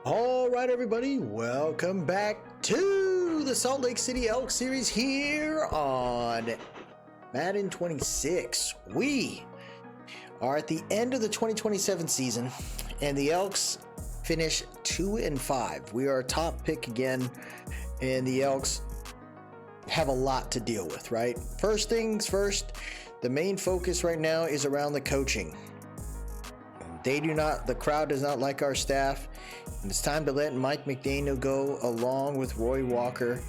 All right, everybody, welcome back to the Salt Lake City Elk series here on Madden 26. We are at the end of the 2027 season, and the Elks finish 2-5. We are a top pick again, and the Elks have a lot to deal with, right? First things first, the main focus right now is around the coaching. The crowd does not like our staff. And it's time to let Mike McDaniel go along with Roy Walker.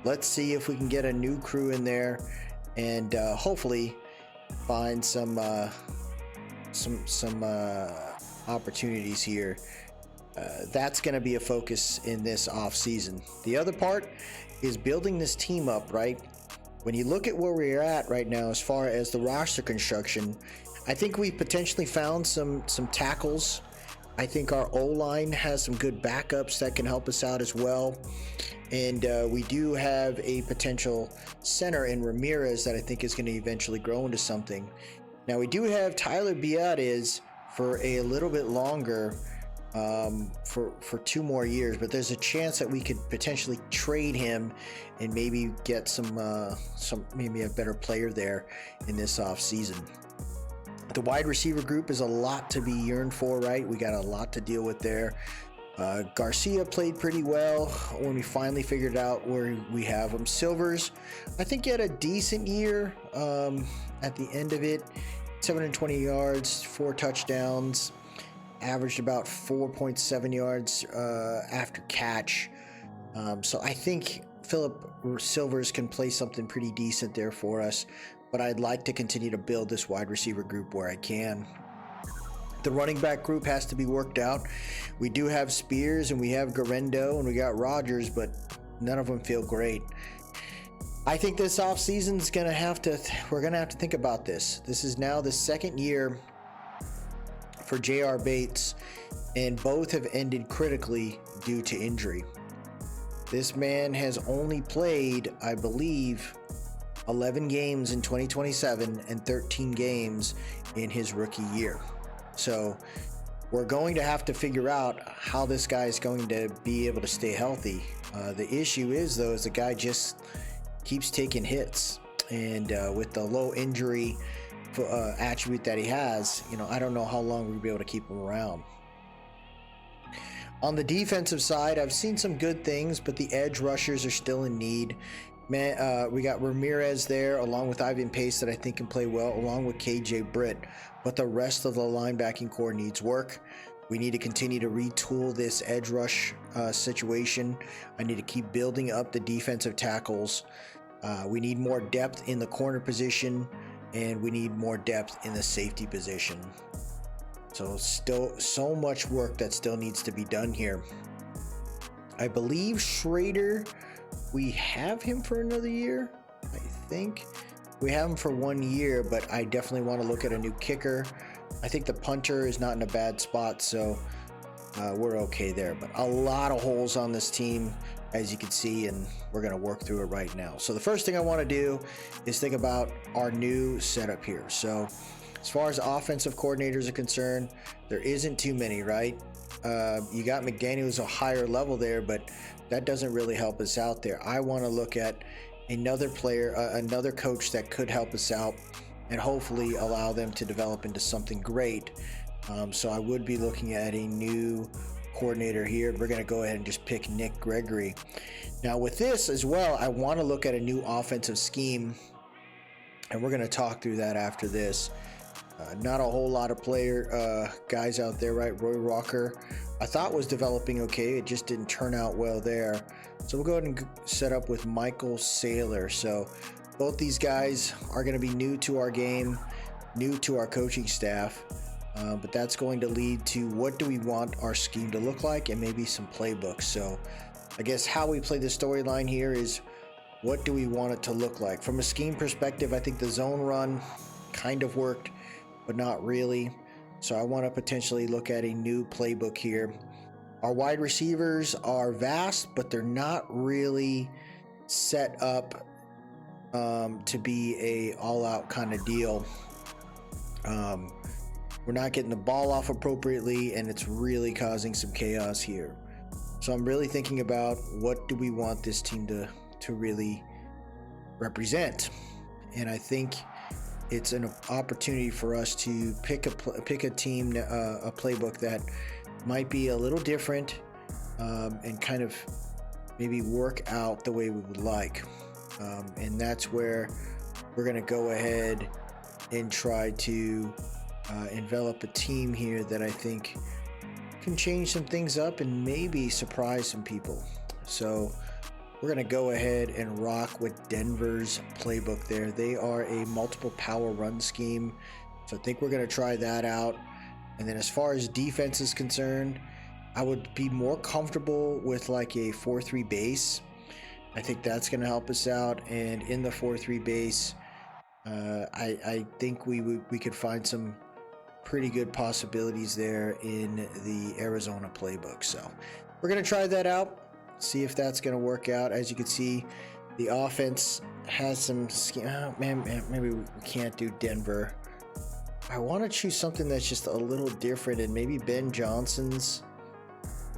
Let's see if we can get a new crew in there and hopefully find some opportunities here. That's going to be a focus in this offseason. The other part is building this team up, right? When you look at where we're at right now as far as the roster construction, I think we potentially found some tackles. I think our O-line has some good backups that can help us out as well. And we do have a potential center in Ramirez that I think is going to eventually grow into something. Now, we do have Tyler Biadasz for a little bit longer, for 2 more years, but there's a chance that we could potentially trade him and maybe get maybe a better player there in this offseason. The wide receiver group is a lot to be yearned for, right? We got a lot to deal with there. Garcia played pretty well when we finally figured out where we have him. Silvers, I think he had a decent year at the end of it. 720 yards, 4 touchdowns, averaged about 4.7 yards after catch. So I think Philip Silvers can play something pretty decent there for us. But I'd like to continue to build this wide receiver group where I can. The running back group has to be worked out. We do have Spears and we have Garendo and we got Rogers, but none of them feel great. I think this offseason is we're gonna have to think about this. This is now the second year for J.R. Bates, and both have ended critically due to injury. This man has only played, I believe, 11 games in 2027 and 13 games in his rookie year. So we're going to have to figure out how this guy is going to be able to stay healthy. The issue is, though, is the guy just keeps taking hits. And with the low injury attribute that he has, I don't know how long we'll be able to keep him around. On the defensive side, I've seen some good things, but the edge rushers are still in need. We got Ramirez there along with Ivan Pace that I think can play well, along with KJ Britt, but the rest of the linebacking core needs work. We need to continue to retool this edge rush situation. I need to keep building up the defensive tackles. We need more depth in the corner position, and we need more depth in the safety position. So still so much work that still needs to be done here. I believe Schrader, we have him for another year. I think we have him for 1 year, but I definitely want to look at a new kicker. I think the punter is not in a bad spot, so we're okay there. But a lot of holes on this team, as you can see, and we're going to work through it right now. So the first thing I want to do is think about our new setup here. So as far as offensive coordinators are concerned, there isn't too many, right? You got McDaniel who's a higher level there, but that doesn't really help us out there. I want to look at another player, another coach that could help us out and hopefully allow them to develop into something great. So I would be looking at a new coordinator here. We're going to go ahead and just pick Nick Gregory. Now with this as well, I want to look at a new offensive scheme, and we're going to talk through that after this. Not a whole lot of guys out there, right? Roy Walker, I thought was developing okay. It just didn't turn out well there. So we'll go ahead and set up with Michael Saylor. So both these guys are going to be new to our game, new to our coaching staff. But that's going to lead to what do we want our scheme to look like and maybe some playbooks. So I guess how we play the storyline here is what do we want it to look like? From a scheme perspective, I think the zone run kind of worked, but not really. So I want to potentially look at a new playbook here. Our wide receivers are vast, but they're not really set up to be a all-out kind of deal. We're not getting the ball off appropriately, and it's really causing some chaos here. So I'm really thinking about what do we want this team to really represent. And I think it's an opportunity for us to pick a team, a playbook that might be a little different, and kind of maybe work out the way we would like. And that's where we're going to go ahead and try to envelop a team here that I think can change some things up and maybe surprise some people. So we're going to go ahead and rock with Denver's playbook there. They are a multiple power run scheme, so I think we're going to try that out. And then as far as defense is concerned, I would be more comfortable with like a 4-3 base. I think that's going to help us out. And in the 4-3 base, I think we could find some pretty good possibilities there in the Arizona playbook. So we're going to try that out, see if that's going to work out. As you can see, the offense has some maybe we can't do Denver. I want to choose something that's just a little different, and maybe Ben Johnson's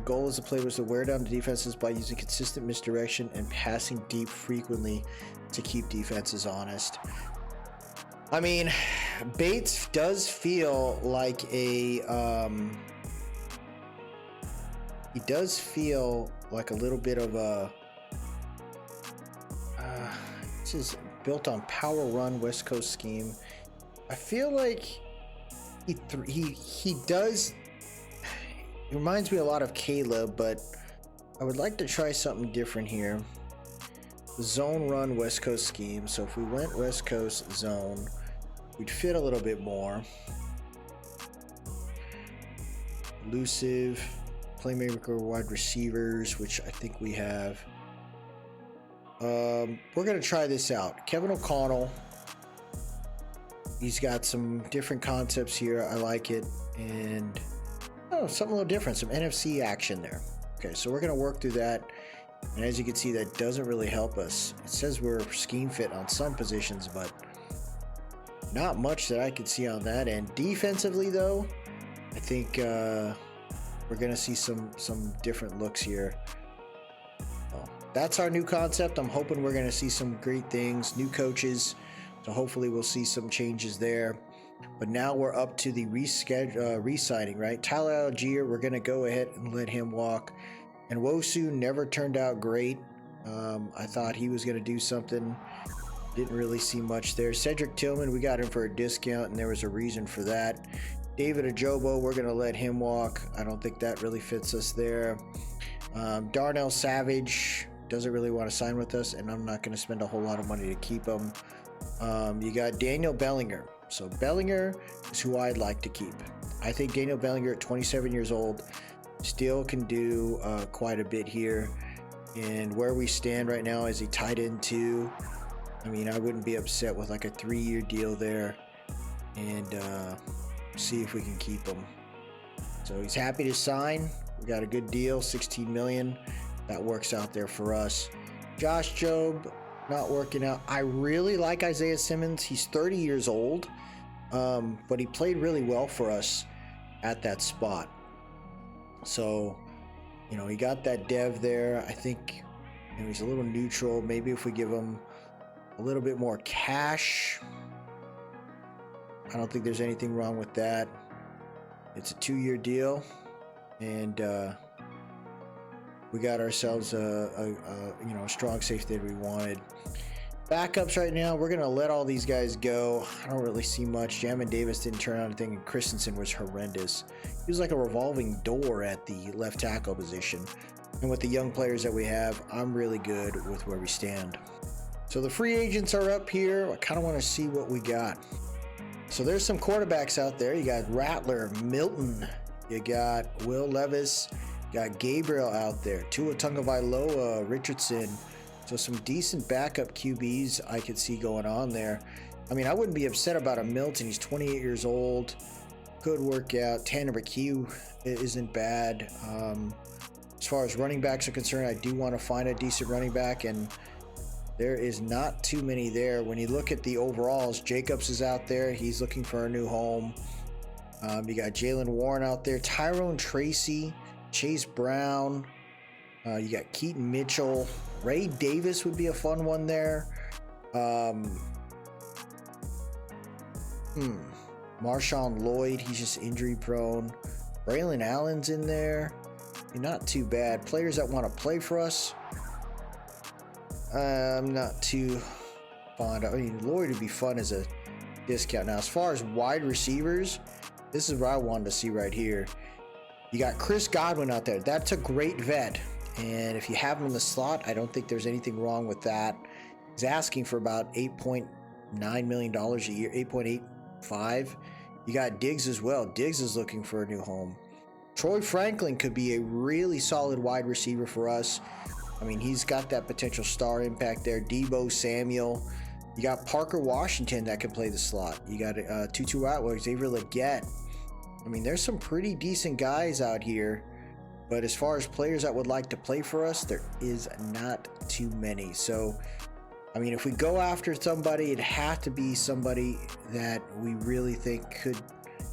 goal as a player was to wear down the defenses by using consistent misdirection and passing deep frequently to keep defenses honest. I mean, Bates does feel like a he does feel like a little bit of a this is built on power run West Coast scheme. I feel like he does. It reminds me a lot of Caleb, but I would like to try something different here. Zone run West Coast scheme. So if we went West Coast zone, we'd fit a little bit more. Elusive, playmaker, wide receivers, which I think we have. We're going to try this out. Kevin O'Connell. He's got some different concepts here. I like it. And something a little different. Some NFC action there. Okay, so we're going to work through that. And as you can see, that doesn't really help us. It says we're scheme fit on some positions, but not much that I could see on that end. Defensively, though, I think we're going to see some different looks here. That's our new concept. I'm hoping we're going to see some great things. New coaches, so hopefully we'll see some changes there. But now we're up to the re-signing, right? Tyler Algier, we're going to go ahead and let him walk. And Wosu never turned out great. I thought he was going to do something. Didn't really see much there. Cedric Tillman, we got him for a discount, and there was a reason for that. David Ajobo, we're going to let him walk. I don't think that really fits us there. Darnell Savage doesn't really want to sign with us, and I'm not going to spend a whole lot of money to keep him. You got Daniel Bellinger. So Bellinger is who I'd like to keep. I think Daniel Bellinger at 27 years old still can do quite a bit here. And where we stand right now is a tight end 2. I mean, I wouldn't be upset with like a 3-year deal there, and see if we can keep him. So he's happy to sign. We got a good deal, $16 million. That works out there for us. Josh Jobe, not working out. I really like Isaiah Simmons. He's 30 years old, but he played really well for us at that spot. So, he got that dev there. I think he's a little neutral. Maybe if we give him a little bit more cash, I don't think there's anything wrong with that. It's a 2-year deal, and we got ourselves a strong safety that we wanted. Backups right now, we're going to let all these guys go. I don't really see much. Jamin Davis didn't turn out anything, and Christensen was horrendous. He was like a revolving door at the left tackle position. And with the young players that we have, I'm really good with where we stand. So the free agents are up here. I kind of want to see what we got. So there's some quarterbacks out there. You got Rattler, Milton. You got Will Levis. You got Gabriel out there. Tua Tagovailoa, Richardson. So some decent backup QBs I could see going on there. I mean, I wouldn't be upset about a Milton. He's 28 years old. Could work out. Tanner McHugh isn't bad. As far as running backs are concerned, I do want to find a decent running back, and there is not too many there. When you look at the overalls, Jacobs is out there. He's looking for a new home. You got Jalen Warren out there. Tyrone Tracy, Chase Brown. You got Keaton Mitchell. Ray Davis would be a fun one there. Marshawn Lloyd, he's just injury prone. Braylon Allen's in there. Not too bad. Players that want to play for us, I'm not too fond of. I mean, Lloyd would be fun as a discount. Now, as far as wide receivers, this is what I wanted to see right here. You got Chris Godwin out there. That's a great vet. And if you have him in the slot, I don't think there's anything wrong with that. He's asking for about $8.9 million a year, 8.85. You got Diggs as well. Diggs is looking for a new home. Troy Franklin could be a really solid wide receiver for us. I mean, he's got that potential star impact there. Debo Samuel. You got Parker Washington that can play the slot. You got Tutu Atwell, Xavier Leggett. I mean, there's some pretty decent guys out here. But as far as players that would like to play for us, there is not too many. So, I mean, if we go after somebody, it'd have to be somebody that we really think could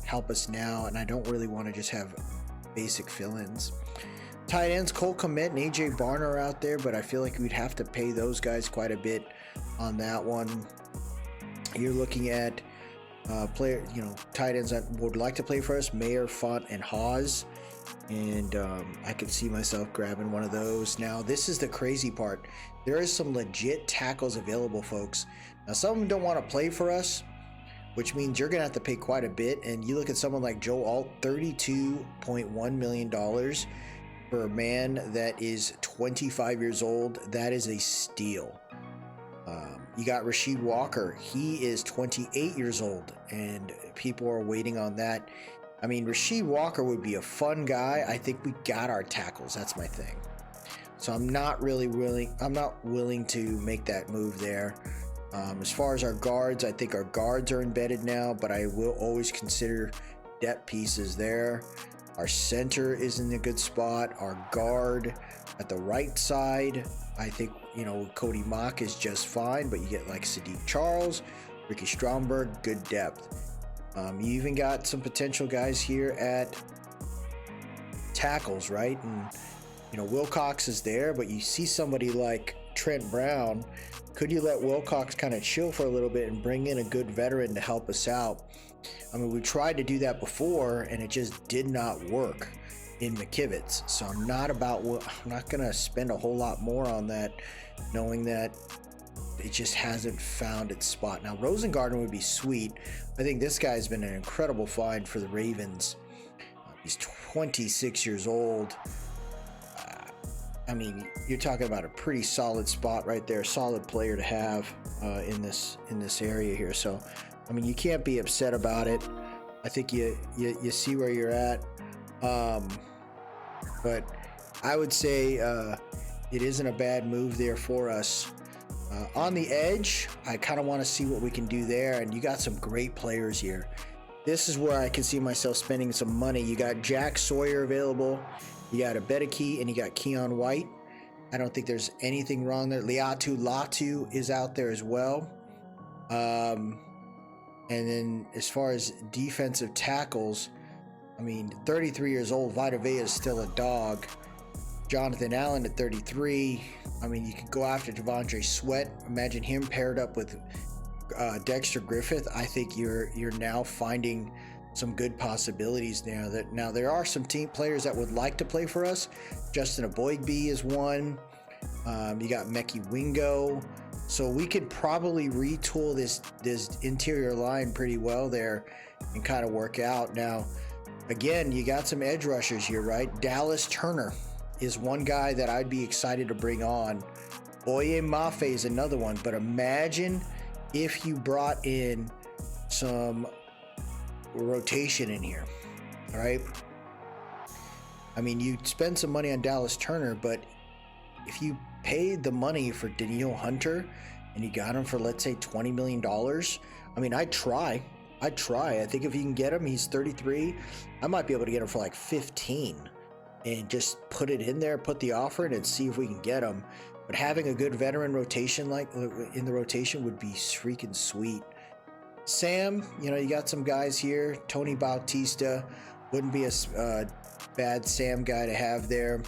help us now. And I don't really want to just have basic fill-ins. Tight ends, Cole Kmet and AJ Barner are out there, but I feel like we'd have to pay those guys quite a bit on that one. You're looking at tight ends that would like to play for us, Mayer, Font, and Hawes. And I could see myself grabbing one of those. Now, this is the crazy part. There is some legit tackles available, folks. Now, some of them don't want to play for us, which means you're going to have to pay quite a bit. And you look at someone like Joe Alt, $32.1 million for a man that is 25 years old. That is a steal. You got Rasheed Walker. He is 28 years old, and people are waiting on that. I mean, Rasheed Walker would be a fun guy. I think we got our tackles. That's my thing. So I'm not willing to make that move there. As far as our guards, I think our guards are embedded now, but I will always consider depth pieces there. Our center is in a good spot. Our guard at the right side, I think, Cody Mock is just fine, but you get like Sadiq Charles, Ricky Stromberg, good depth. You even got some potential guys here at tackles, right? And, Wilcox is there, but you see somebody like Trent Brown. Could you let Wilcox kind of chill for a little bit and bring in a good veteran to help us out? I mean, we tried to do that before, and it just did not work in McKivitz. So I'm not going to spend a whole lot more on that, knowing that it just hasn't found its spot. Now, Rosengarten would be sweet. I think this guy's been an incredible find for the Ravens. He's 26 years old. I mean, you're talking about a pretty solid spot right there, solid player to have in this area here. So, I mean, you can't be upset about it. I think you see where you're at. But I would say it isn't a bad move there for us. On the edge, I kind of want to see what we can do there. And you got some great players here. This is where I can see myself spending some money. You got Jack Sawyer available. You got Abedeki, and you got Keon White. I don't think there's anything wrong there. Liatu Latu is out there as well. And then as far as defensive tackles, I mean, 33 years old, Vita Vea is still a dog. Jonathan Allen at 33. I mean, you could go after Devondre Sweat. Imagine him paired up with Dexter Griffith. I think you're now finding some good possibilities now. Now there are some team players that would like to play for us. Justin Aboigbe is one. You got Mekhi Wingo. So we could probably retool this interior line pretty well there and kind of work out. Now, again, you got some edge rushers here, right? Dallas Turner is one guy that I'd be excited to bring on. Oye Mafe is another one. But imagine if you brought in some rotation in here, all right? I mean, you spend some money on Dallas Turner, but if you paid the money for Danielle Hunter and you got him for, let's say, $20 million, I mean, I'd try. I think if you can get him, he's 33. I might be able to get him for like 15 and just put it in there, put the offer in and see if we can get him. But having a good veteran rotation like in the rotation would be freaking sweet. Sam, you got some guys here. Tony Bautista wouldn't be a bad Sam guy to have there.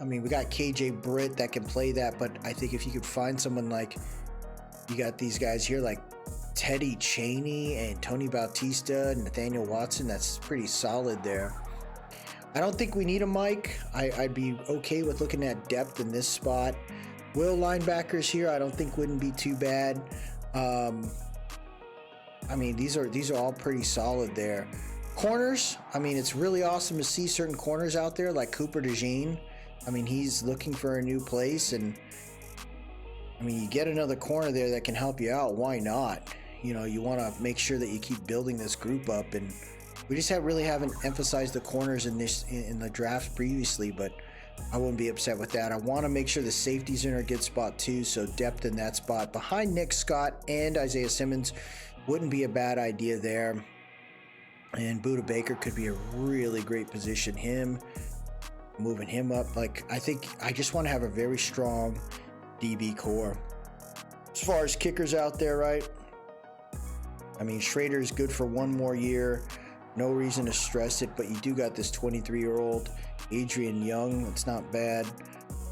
I mean, we got KJ Britt that can play that, but I think if you could find someone like, you got these guys here like Teddy Cheney and Tony Bautista and Nathaniel Watson, that's pretty solid there. I don't think we need a Mike. I'd be okay with looking at depth in this spot. Will linebackers here, I don't think wouldn't be too bad. I mean, these are all pretty solid there. Corners, I mean, it's really awesome to see certain corners out there like Cooper DeJean. I mean, he's looking for a new place, and I mean, you get another corner there that can help you out. Why not? You know, you want to make sure that you keep building this group up, and we just really haven't emphasized the corners in the drafts previously, but I wouldn't be upset with that. I want to make sure the safety's in a good spot too, so depth in that spot behind Nick Scott and Isaiah Simmons wouldn't be a bad idea there. And Budda Baker could be a really great position. Him, moving him up. Like, I think I just want to have a very strong DB core. As far as kickers out there, right? I mean, Schrader's good for one more year. No reason to stress it, but you do got this 23-year-old Adrian Young. It's not bad.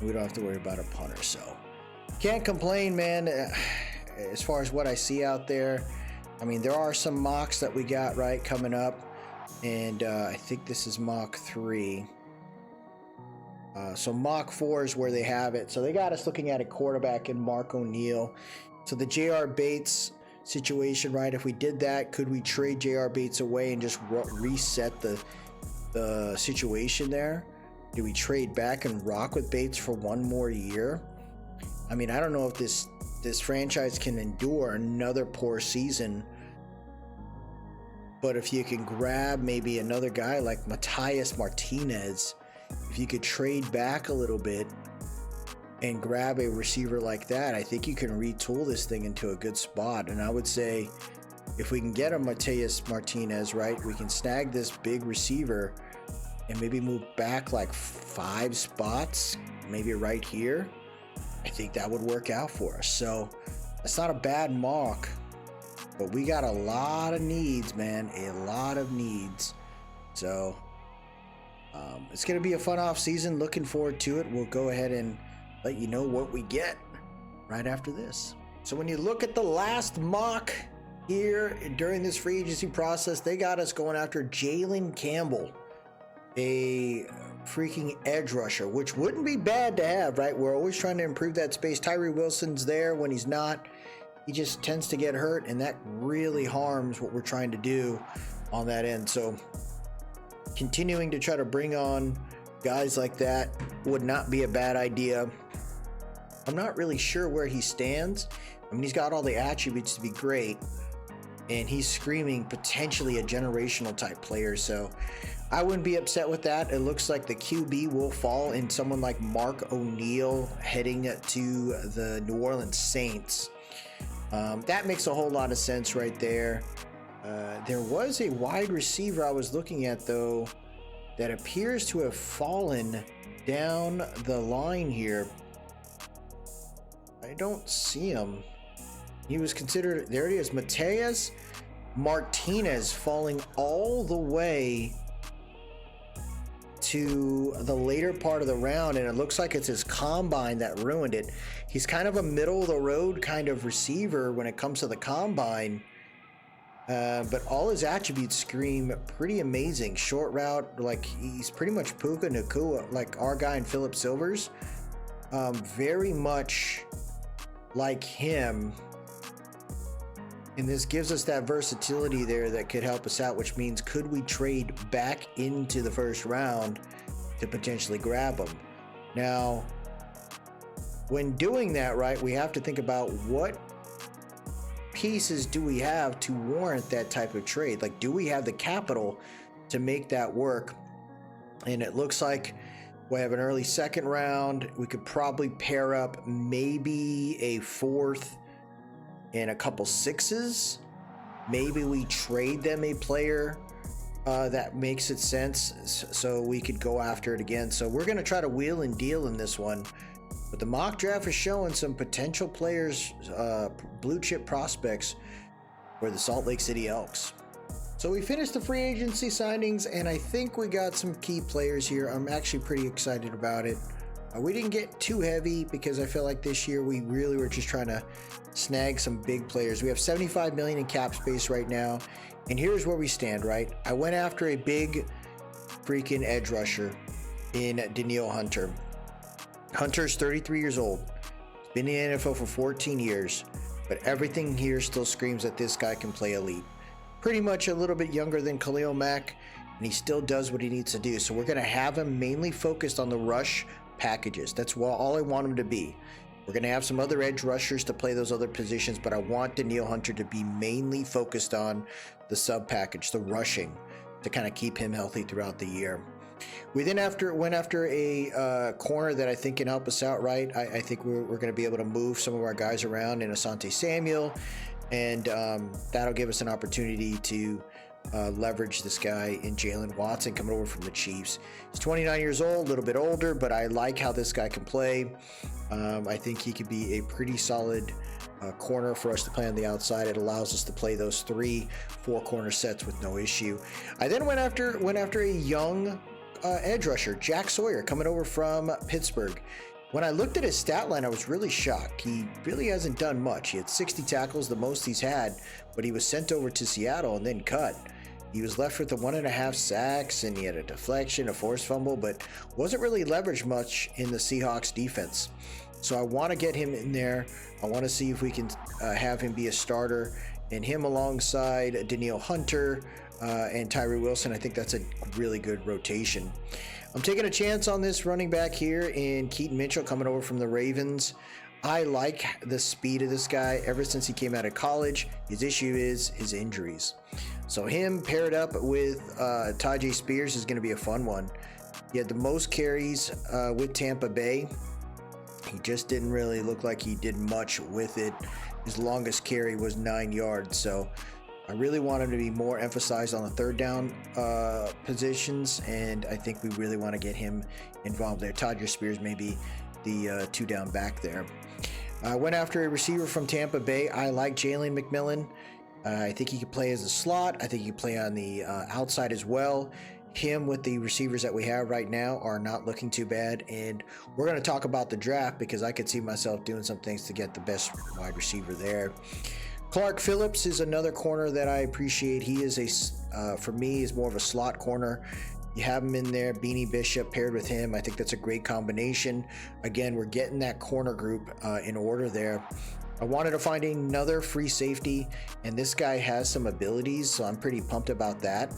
We don't have to worry about a punter, so can't complain, man. As far as what I see out there, I mean, there are some mocks that we got right coming up, and I think this is mock 3. So mock 4 is where they have it. So they got us looking at a quarterback in Mark O'Neal. So the J.R. Bates situation, right? If we did that, could we trade J.R. Bates away and just reset the situation there? Do we trade back and rock with Bates for one more year? I mean, I don't know if this franchise can endure another poor season, but if you can grab maybe another guy like Matias Martinez, if you could trade back a little bit and grab a receiver like that, I think you can retool this thing into a good spot. And I would say if we can get a Matias Martinez, right, we can snag this big receiver and maybe move back like 5 spots, maybe right here. I think that would work out for us. So that's not a bad mock, but we got a lot of needs, man, a lot of needs. So it's going to be a fun off season. Looking forward to it. We'll go ahead and let you know what we get right after this. So when you look at the last mock here during this free agency process, they got us going after Jalen Campbell, a freaking edge rusher, which wouldn't be bad to have, right? We're always trying to improve that space. Tyree Wilson's there. When he's not, he just tends to get hurt, and that really harms what we're trying to do on that end. So continuing to try to bring on guys like that would not be a bad idea. I'm not really sure where he stands. I mean, he's got all the attributes to be great, and he's screaming potentially a generational type player, so I wouldn't be upset with that. It looks like the QB will fall in someone like Mark O'Neal heading to the New Orleans Saints. That makes a whole lot of sense right there. There was a wide receiver I was looking at, though, that appears to have fallen down the line here. I don't see him. He was considered, there it is, Matias Martinez falling all the way to the later part of the round, and it looks like it's his combine that ruined it. He's kind of a middle of the road kind of receiver when it comes to the combine, but all his attributes scream pretty amazing. Short route, like he's pretty much Puka Nacua, like our guy in Phillip Silvers. Very much like him, and this gives us that versatility there that could help us out, which means could we trade back into the first round to potentially grab him? Now, when doing that, right, we have to think about what pieces do we have to warrant that type of trade? Like, do we have the capital to make that work? And it looks like we have an early second round. We could probably pair up maybe a 4th and a couple 6s. Maybe we trade them a player that makes it sense, so we could go after it again. So we're going to try to wheel and deal in this one. But the mock draft is showing some potential players, blue chip prospects for the Salt Lake City Elks. So we finished the free agency signings, and I think we got some key players here. I'm actually pretty excited about it. We didn't get too heavy because I feel like this year we really were just trying to snag some big players. We have $75 million in cap space right now, and here's where we stand, right? I went after a big freaking edge rusher in Danielle Hunter. Hunter's 33 years old. He's been in the NFL for 14 years, but everything here still screams that this guy can play elite. Pretty much a little bit younger than Khalil Mack, and he still does what he needs to do. So we're going to have him mainly focused on the rush packages. That's all I want him to be. We're going to have some other edge rushers to play those other positions, but I want Danielle Hunter to be mainly focused on the sub package, the rushing, to kind of keep him healthy throughout the year. We then went after a corner that I think can help us out, right? I think we're going to be able to move some of our guys around in Asante Samuel, and that'll give us an opportunity to leverage this guy in Jalen Watson coming over from the Chiefs. He's 29 years old, a little bit older, but I like how this guy can play. I think he could be a pretty solid corner for us to play on the outside. It allows us to play those 3-4 corner sets with no issue. I then went after a young edge rusher, Jack Sawyer, coming over from Pittsburgh. When I looked at his stat line, I was really shocked. He really hasn't done much. He had 60 tackles, the most he's had, but he was sent over to Seattle and then cut. He was left with 1.5 sacks, and he had a deflection, a forced fumble, but wasn't really leveraged much in the Seahawks defense. So I want to get him in there. I want to see if we can have him be a starter, and him alongside Danielle Hunter and Tyree Wilson. I think that's a really good rotation. I'm taking a chance on this running back here in Keaton Mitchell coming over from the Ravens. I like the speed of this guy ever since he came out of college. His issue is his injuries. So him paired up with Tajay Spears is going to be a fun one. He had the most carries with Tampa Bay. He just didn't really look like he did much with it. His longest carry was 9 yards. So I really want him to be more emphasized on the third down positions, and I think we really want to get him involved there. Tajay Spears may be the 2-down back there. I went after a receiver from Tampa Bay. I like Jalen McMillan. I think he could play as a slot. I think he could play on the outside as well. Him with the receivers that we have right now are not looking too bad. And we're going to talk about the draft because I could see myself doing some things to get the best wide receiver there. Clark Phillips is another corner that I appreciate. He is for me, is more of a slot corner. You have him in there, Beanie Bishop paired with him. I think that's a great combination. Again, we're getting that corner group in order there. I wanted to find another free safety, and this guy has some abilities, so I'm pretty pumped about that,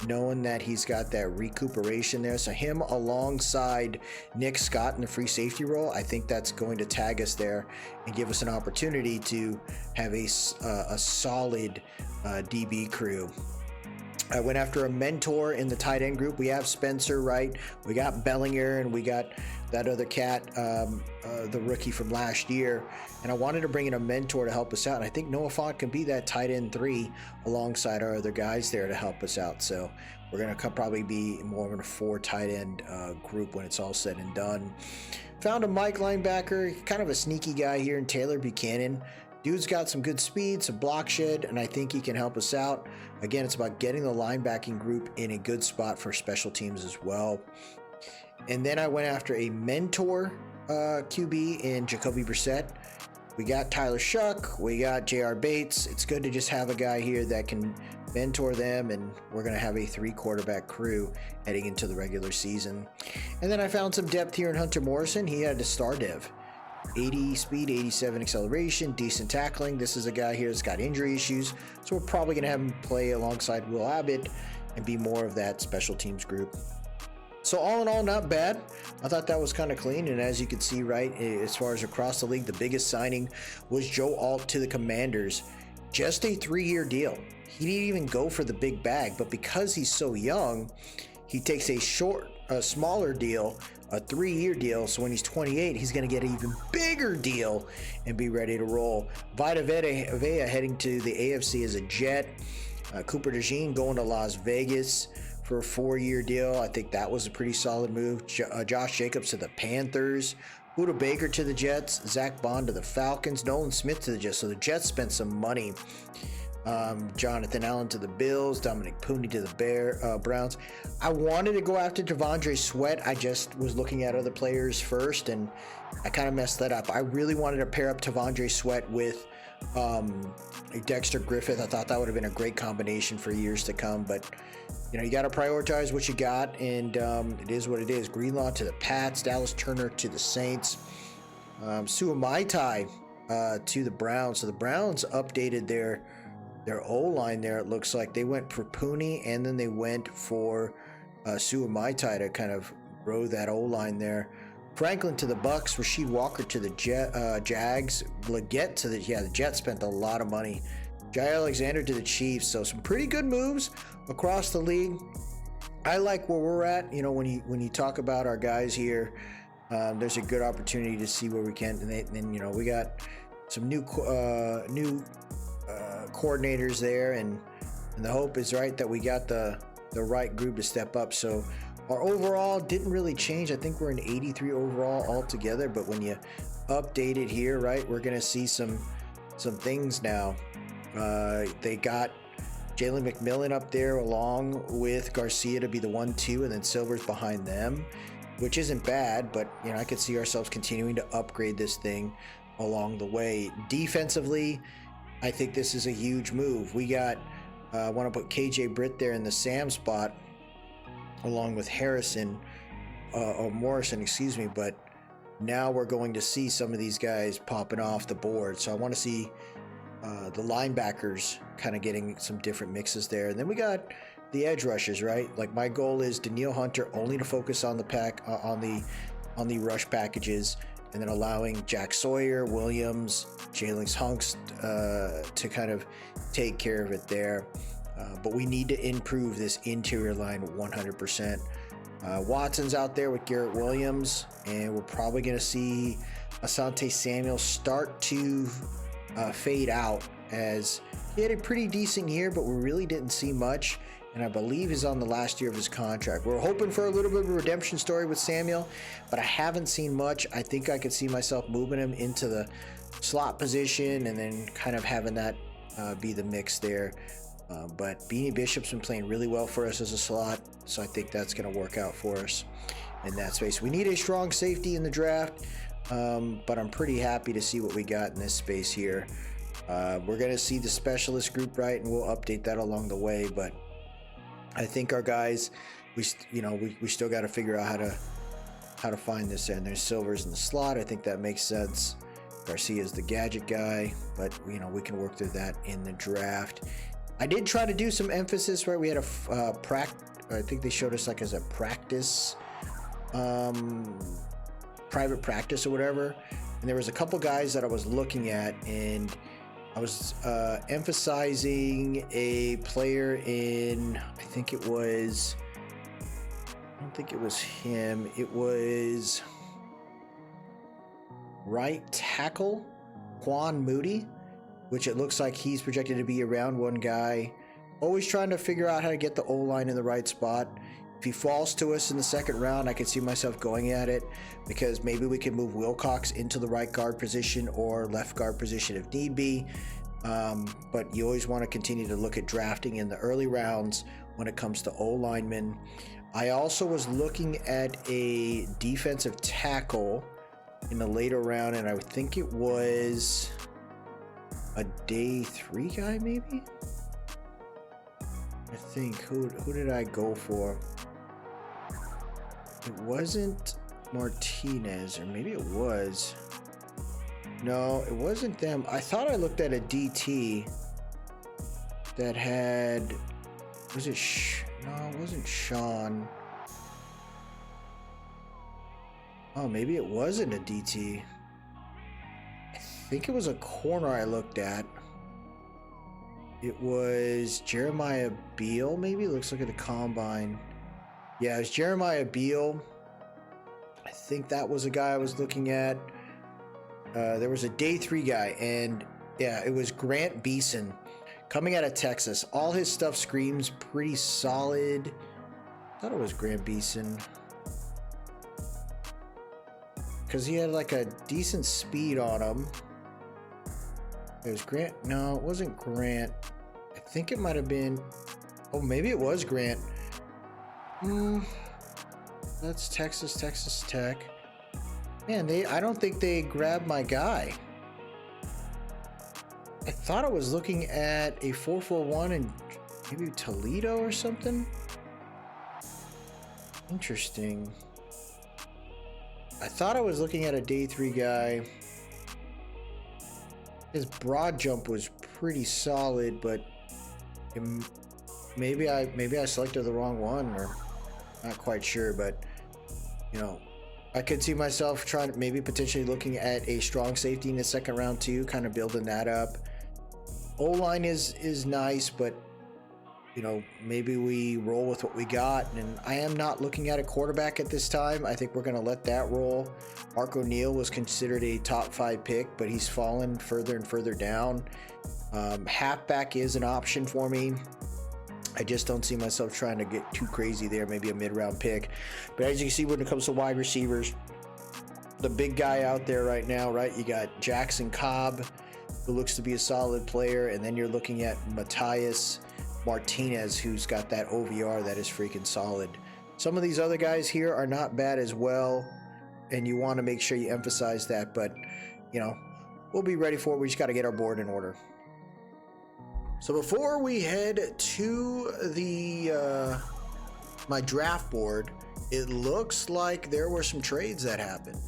knowing that he's got that recuperation there. So him alongside Nick Scott in the free safety role, I think that's going to tag us there and give us an opportunity to have a solid DB crew. I went after a mentor in the tight end group. We have Spencer, right? We got Bellinger, and we got that other cat, the rookie from last year. And I wanted to bring in a mentor to help us out. And I think Noah Font can be that tight end 3 alongside our other guys there to help us out. So we're going to probably be more of a 4 tight end group when it's all said and done. Found a Mike linebacker, kind of a sneaky guy here in Taylor Buchanan. Dude's got some good speed, some block shed, and I think he can help us out. Again, it's about getting the linebacking group in a good spot for special teams as well. And then I went after a mentor QB in Jacoby Brissett. We got Tyler Shuck, we got J.R. Bates. It's good to just have a guy here that can mentor them, and we're going to have a 3-quarterback crew heading into the regular season. And then I found some depth here in Hunter Morrison. He had a star dev. 80 speed, 87 acceleration, decent tackling. This is a guy here that's got injury issues, so we're probably going to have him play alongside Will Abbott and be more of that special teams group. So all in all, not bad. I thought that was kind of clean, and as you can see, right, as far as across the league, the biggest signing was Joe Alt to the Commanders. Just a 3-year deal. He didn't even go for the big bag, but because he's so young, he takes a smaller deal, a 3-year deal, so when he's 28, he's going to get an even bigger deal and be ready to roll. Vita Vea heading to the AFC as a Jet. Cooper DeJean going to Las Vegas for a 4-year deal. I think that was a pretty solid move. Josh Jacobs to the Panthers. Buda Baker to the Jets. Zach Bond to the Falcons. Nolan Smith to the Jets. So the Jets spent some money. Jonathan Allen to the Bills, Dominic Pooney to the Browns. I wanted to go after Devondre Sweat. I just was looking at other players first, and I kind of messed that up. I really wanted to pair up Devondre Sweat with Dexter Griffith. I thought that would have been a great combination for years to come, but you got to prioritize what you got, and it is what it is. Greenlaw to the Pats, Dallas Turner to the Saints, Suamaitai to the Browns. So the Browns updated their O-line there. It looks like they went for Pooney, and then they went for Suamaitai to kind of row that O-line there. Franklin to the Bucks, Rasheed Walker to the Jags, Leggett to the Jets spent a lot of money. Jair Alexander to the Chiefs. So some pretty good moves across the league. I like where we're at. When you talk about our guys here, there's a good opportunity to see where we can. And then we got some new coordinators there, and the hope is right that we got the right group to step up. So our overall didn't really change. I think we're an 83 overall altogether, but when you update it here, right, we're gonna see some things now. They got Jalen McMillan up there along with Garcia to be the 1-2, and then Silver's behind them, which isn't bad, but I could see ourselves continuing to upgrade this thing along the way. Defensively, I think this is a huge move. We got I want to put KJ Britt there in the Sam spot along with Morrison, but now we're going to see some of these guys popping off the board. So I want to see the linebackers kind of getting some different mixes there. And then we got the edge rushers, right? Like my goal is Danielle Hunter only to focus on the on the rush packages, and then allowing Jack Sawyer, Williams, Jalen Hunks to kind of take care of it there. But we need to improve this interior line 100%. Watson's out there with Garrett Williams, and we're probably going to see Asante Samuel start to fade out, as he had a pretty decent year, but we really didn't see much, and I believe he's on the last year of his contract. We're hoping for a little bit of a redemption story with Samuel, but I haven't seen much. I think I could see myself moving him into the slot position and then kind of having that be the mix there. But Beanie Bishop's been playing really well for us as a slot, so I think that's going to work out for us in that space. We need a strong safety in the draft, but I'm pretty happy to see what we got in this space here. We're going to see the specialist group, right, and we'll update that along the way, but I think our guys, we still got to figure out how to find this. And there's Silvers in the slot. I think that makes sense. Garcia's the gadget guy, but we can work through that in the draft. I did try to do some emphasis, right? We had a I think they showed us like as a practice, private practice or whatever. And there was a couple guys that I was looking at, and I was emphasizing a player in, I don't think it was him. It was right tackle Quan Moody, which it looks like he's projected to be a round one guy. Always trying to figure out how to get the O-line in the right spot. If he falls to us in the second round, I could see myself going at it, because maybe we can move Wilcox into the right guard position or left guard position if need be. But you always want to continue to look at drafting in the early rounds when it comes to O-linemen. I also was looking at a defensive tackle in the later round, and I think it was a day 3 guy, maybe. I think who did I go for? It wasn't Martinez, or maybe it was. No, it wasn't them. I thought I looked at a DT that had, was it no, it wasn't Sean. Oh, maybe it wasn't a DT. I think it was a corner I looked at. It was Jeremiah Beal, maybe? Let's look at the combine. Yeah, it was Jeremiah Beal. I think that was a guy I was looking at. There was a day 3 guy, and yeah, it was Grant Beeson coming out of Texas. All his stuff screams pretty solid. I thought it was Grant Beeson, because he had like a decent speed on him. It was Grant. No, it wasn't Grant. think it might have been, oh, maybe it was Grant. That's Texas Tech. Man, I don't think they grabbed my guy. I thought I was looking at a 441 in maybe Toledo or something. Interesting. I thought I was looking at a day 3 guy. His broad jump was pretty solid, but maybe I selected the wrong one, or not quite sure. But you know, I could see myself maybe potentially looking at a strong safety in the second round too, kind of building that up. O-line is nice, but you know, maybe we roll with what we got. And I am not looking at a quarterback at this time. I think we're going to let that roll. Mark O'Neal was considered a top 5 pick, but he's fallen further and further down. Halfback is an option for me. I just don't see myself trying to get too crazy there. Maybe a mid-round pick. But as you can see, when it comes to wide receivers, the big guy out there right now, right? You got Jackson Cobb, who looks to be a solid player. And then you're looking at Matthias Martinez, who's got that OVR that is freaking solid. Some of these other guys here are not bad as well, and you want to make sure you emphasize that, but you know, we'll be ready for it. We just got to get our board in order. So before we head to the my draft board, it looks like there were some trades that happened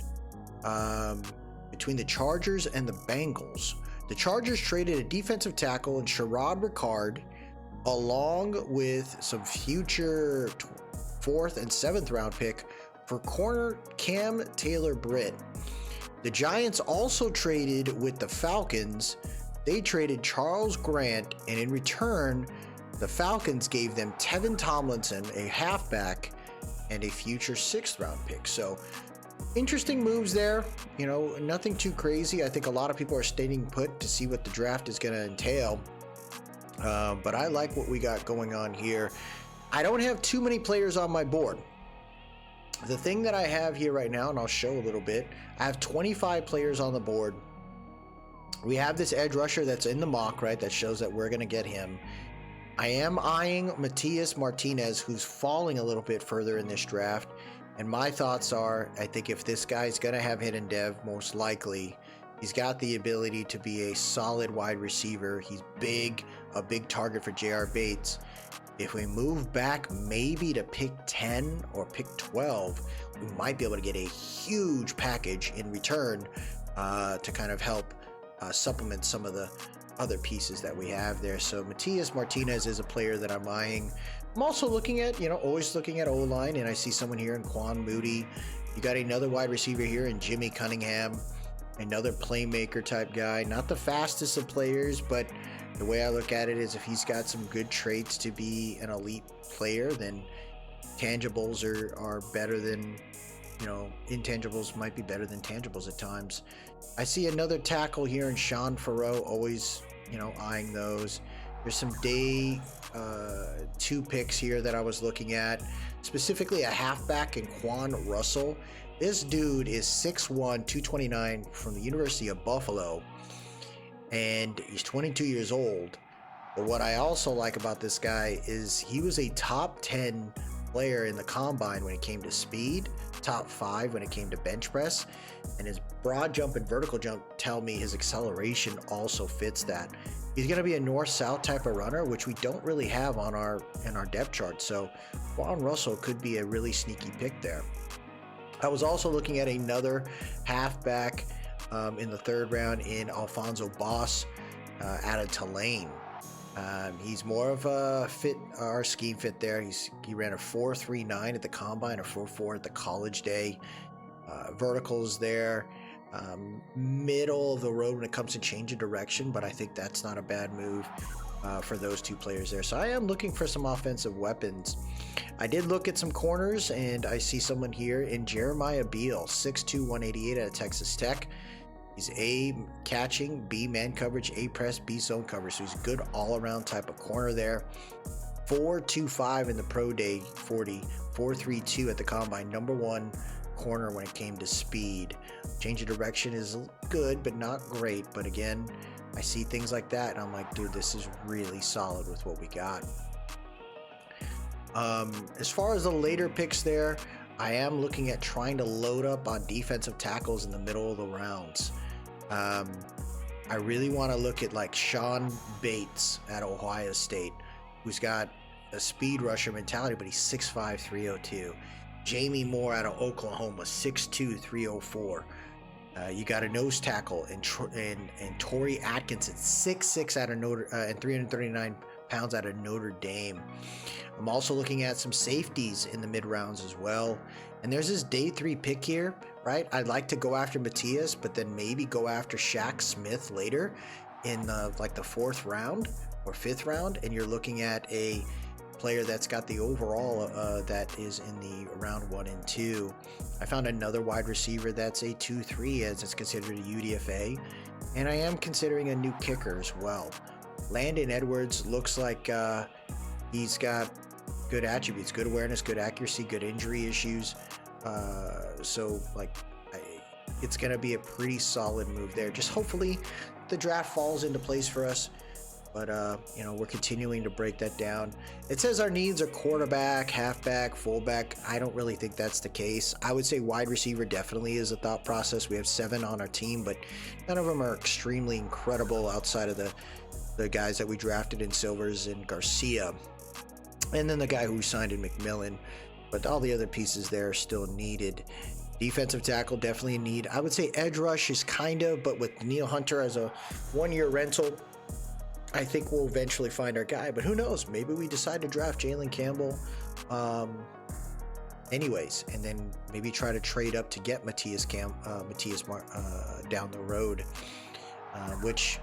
between the Chargers and the Bengals. The Chargers traded a defensive tackle in Sherrod Ricard, along with some future 4th and 7th round pick for corner Cam Taylor-Britt. The Giants also traded with the Falcons. They traded Charles Grant, and in return, the Falcons gave them Tevin Tomlinson, a halfback, and a future 6th round pick. So interesting moves there. You know, nothing too crazy. I think a lot of people are staying put to see what the draft is going to entail. But I like what we got going on here. I don't have too many players on my board. The thing that I have here right now, and I'll show a little bit, I have 25 players on the board. We have this edge rusher that's in the mock, right? That shows that we're going to get him. I am eyeing Matthias Martinez, who's falling a little bit further in this draft. And my thoughts are, I think if this guy's going to have hidden dev, most likely, he's got the ability to be a solid wide receiver. He's big, a big target for J.R. Bates. If we move back maybe to pick 10 or pick 12, we might be able to get a huge package in return to kind of help supplement some of the other pieces that we have there. So Matthias Martinez is a player that I'm eyeing. I'm also looking at, always looking at O-line, and I see someone here in Quan Moody. You got another wide receiver here in Jimmy Cunningham, another playmaker type guy. Not the fastest of players, but the way I look at it is if he's got some good traits to be an elite player, then tangibles are better than, intangibles might be better than tangibles at times. I see another tackle here in Sean Farrow, always, eyeing those. There's some day 2 picks here that I was looking at, specifically a halfback in Quan Russell. This dude is 6'1", 229 from the University of Buffalo, and he's 22 years old. But what I also like about this guy is he was a top 10 player in the combine when it came to speed, top 5 when it came to bench press, and his broad jump and vertical jump tell me his acceleration also fits that. He's going to be a north-south type of runner, which we don't really have in our depth chart. So Quan Russell could be a really sneaky pick there. I was also looking at another halfback in the 3rd round in Alfonso Boss out of Tulane. He's more of a our scheme fit there. He ran a 4.39 at the combine, a 4.4 at the college day. Verticals there, middle of the road when it comes to change of direction, but I think that's not a bad move for those 2 players there. So I am looking for some offensive weapons. I did look at some corners, and I see someone here in Jeremiah Beal, 6'2", 188 out of Texas Tech. He's A, catching, B, man coverage, A, press, B, zone coverage. So he's a good all-around type of corner there. 4.25 in the pro day 40, 4.32 at the combine. Number 1 corner when it came to speed. Change of direction is good, but not great. But again, I see things like that, and I'm like, dude, this is really solid with what we got. As far as the later picks there, I am looking at trying to load up on defensive tackles in the middle of the rounds. I really want to look at like Sean Bates at Ohio State, who's got a speed rusher mentality, but he's 6'5", 302. Jamie Moore out of Oklahoma, 6'2", 304. You got a nose tackle and Torrey Atkinson, 6'6" out of and 339 pounds out of Notre Dame. I'm also looking at some safeties in the mid rounds as well. And there's this day 3 pick here, right? I'd like to go after Matthias, but then maybe go after Shaq Smith later in the 4th round or 5th round. And you're looking at a player that's got the overall that is in the round 1 and 2. I found another wide receiver that's a 2-3 as it's considered a UDFA. And I am considering a new kicker as well. Landon Edwards looks like he's got good attributes, good awareness, good accuracy, good injury issues. So it's going to be a pretty solid move there. Just hopefully the draft falls into place for us. But, we're continuing to break that down. It says our needs are quarterback, halfback, fullback. I don't really think that's the case. I would say wide receiver definitely is a thought process. We have 7 on our team, but none of them are extremely incredible outside of the guys that we drafted in Silvers and Garcia. And then the guy who signed in McMillan. But all the other pieces there are still needed. Defensive tackle, definitely a need. I would say edge rush is kind of, but with Neil Hunter as a 1-year rental, I think we'll eventually find our guy, but who knows? Maybe we decide to draft Jalen Campbell anyways, and then maybe try to trade up to get Matthias down the road, which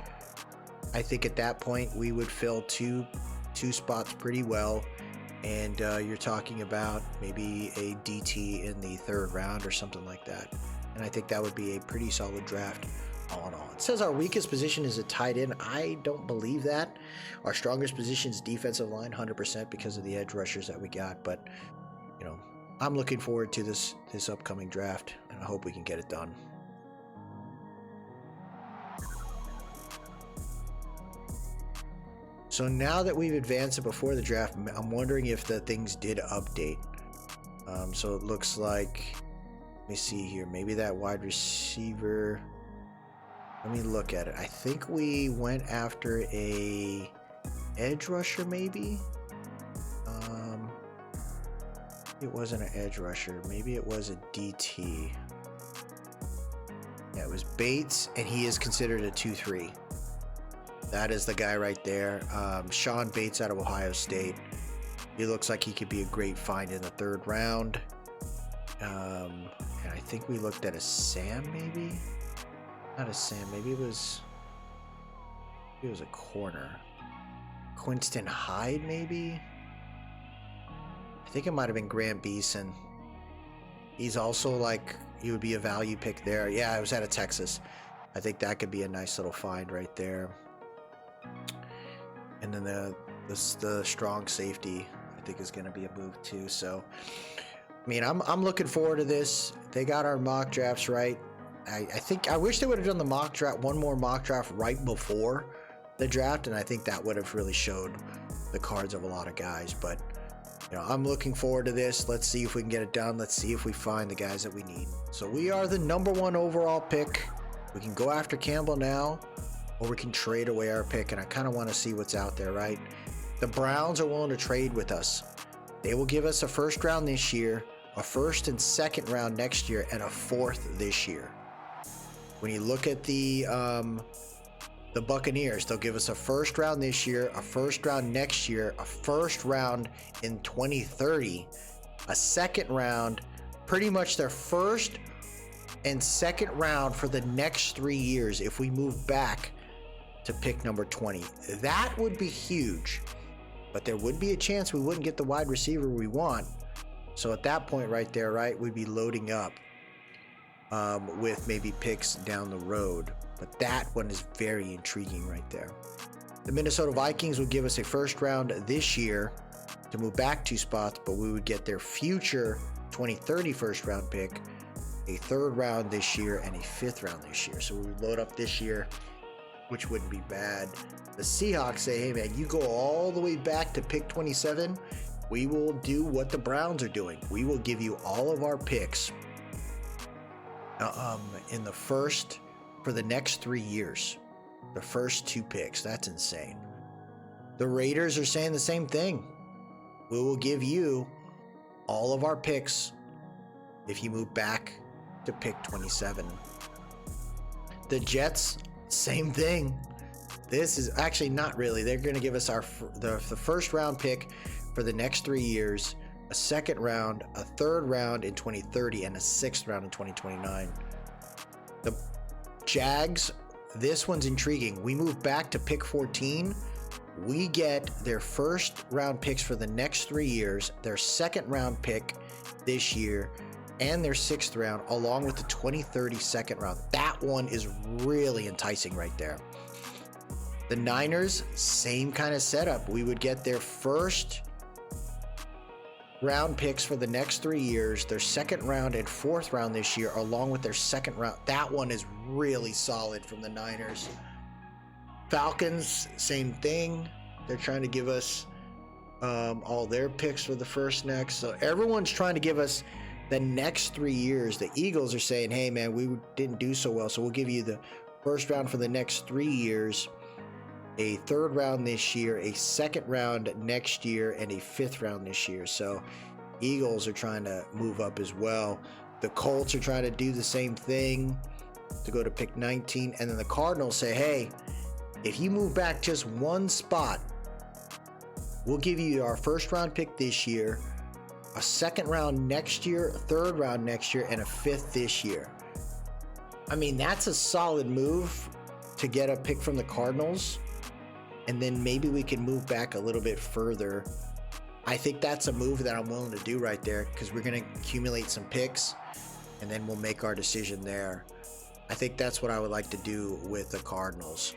I think at that point we would fill two spots pretty well. And you're talking about maybe a DT in the 3rd round or something like that. And I think that would be a pretty solid draft. All in all, it says our weakest position is a tight end. I don't believe that. Our strongest position is defensive line, 100%, because of the edge rushers that we got. But I'm looking forward to this upcoming draft, and I hope we can get it done. So now that we've advanced it before the draft, I'm wondering if the things did update. So it looks like, let me see here, maybe that wide receiver. Let me look at it. I think we went after a edge rusher, maybe. It wasn't an edge rusher. Maybe it was a DT. Yeah, it was Bates, and he is considered a 2-3. That is the guy right there. Sean Bates out of Ohio State. He looks like he could be a great find in the 3rd round. And I think we looked at a Sam, maybe. Not a Sam, maybe it was a corner. Quinston Hyde, maybe? I think it might have been Grant Beeson. He's also he would be a value pick there. Yeah, it was out of Texas. I think that could be a nice little find right there. And then the strong safety, I think, is going to be a move too. So, I mean, I'm looking forward to this. They got our mock drafts right. I wish they would have done one more mock draft right before the draft, and I think that would have really showed the cards of a lot of guys. But I'm looking forward to this. Let's see if we can get it done. Let's see if we find the guys that we need. So we are the number 1 overall pick. We can go after Campbell now, or we can trade away our pick, and I kind of want to see what's out there, right? The Browns are willing to trade with us. They will give us a 1st round this year, a 1st and 2nd round next year, and a 4th this year. When you look at the Buccaneers, they'll give us a 1st round this year, a 1st round next year, a 1st round in 2030, a 2nd round, pretty much their 1st and 2nd round for the next 3 years if we move back to pick number 20. That would be huge, but there would be a chance we wouldn't get the wide receiver we want. So at that point right there, right, we'd be loading up with maybe picks down the road. But that one is very intriguing right there. The Minnesota Vikings would give us a 1st round this year to move back 2 spots, but we would get their future 2030 1st round pick, a 3rd round this year, and a 5th round this year. So we would load up this year which wouldn't be bad. The Seahawks say, hey man, you go all the way back to pick 27. We will do what the Browns are doing. We will give you all of our picks in the first, for the next 3 years. The first 2 picks. That's insane. The Raiders are saying the same thing. We will give you all of our picks if you move back to pick 27. The Jets, same thing. This is actually not really. They're going to give us the first round pick for the next 3 years, a second round, a third round in 2030, and a sixth round in 2029. The Jags, this one's intriguing. We move back to pick 14. We get their first round picks for the next 3 years, their second round pick this year, and their sixth round, along with the 2030 second round. That one is really enticing right there. The Niners, same kind of setup. We would get their first round picks for the next 3 years, their second round and fourth round this year, along with their second round. That one is really solid from the Niners. Falcons, same thing. They're trying to give us all their picks for the first next. So everyone's trying to give us the next 3 years. The Eagles are saying, hey man, we didn't do so well, so we'll give you the first round for the next 3 years, a third round this year, a second round next year, and a fifth round this year. So Eagles are trying to move up as well. The Colts are trying to do the same thing to go to pick 19. And then the Cardinals say, hey, if you move back just one spot, we'll give you our first round pick this year, a second round next year, a third round next year, and a fifth this year. I mean, that's a solid move to get a pick from the Cardinals. And then maybe we can move back a little bit further. I think that's a move that I'm willing to do right there, because we're going to accumulate some picks and then we'll make our decision there. I think that's what I would like to do with the Cardinals.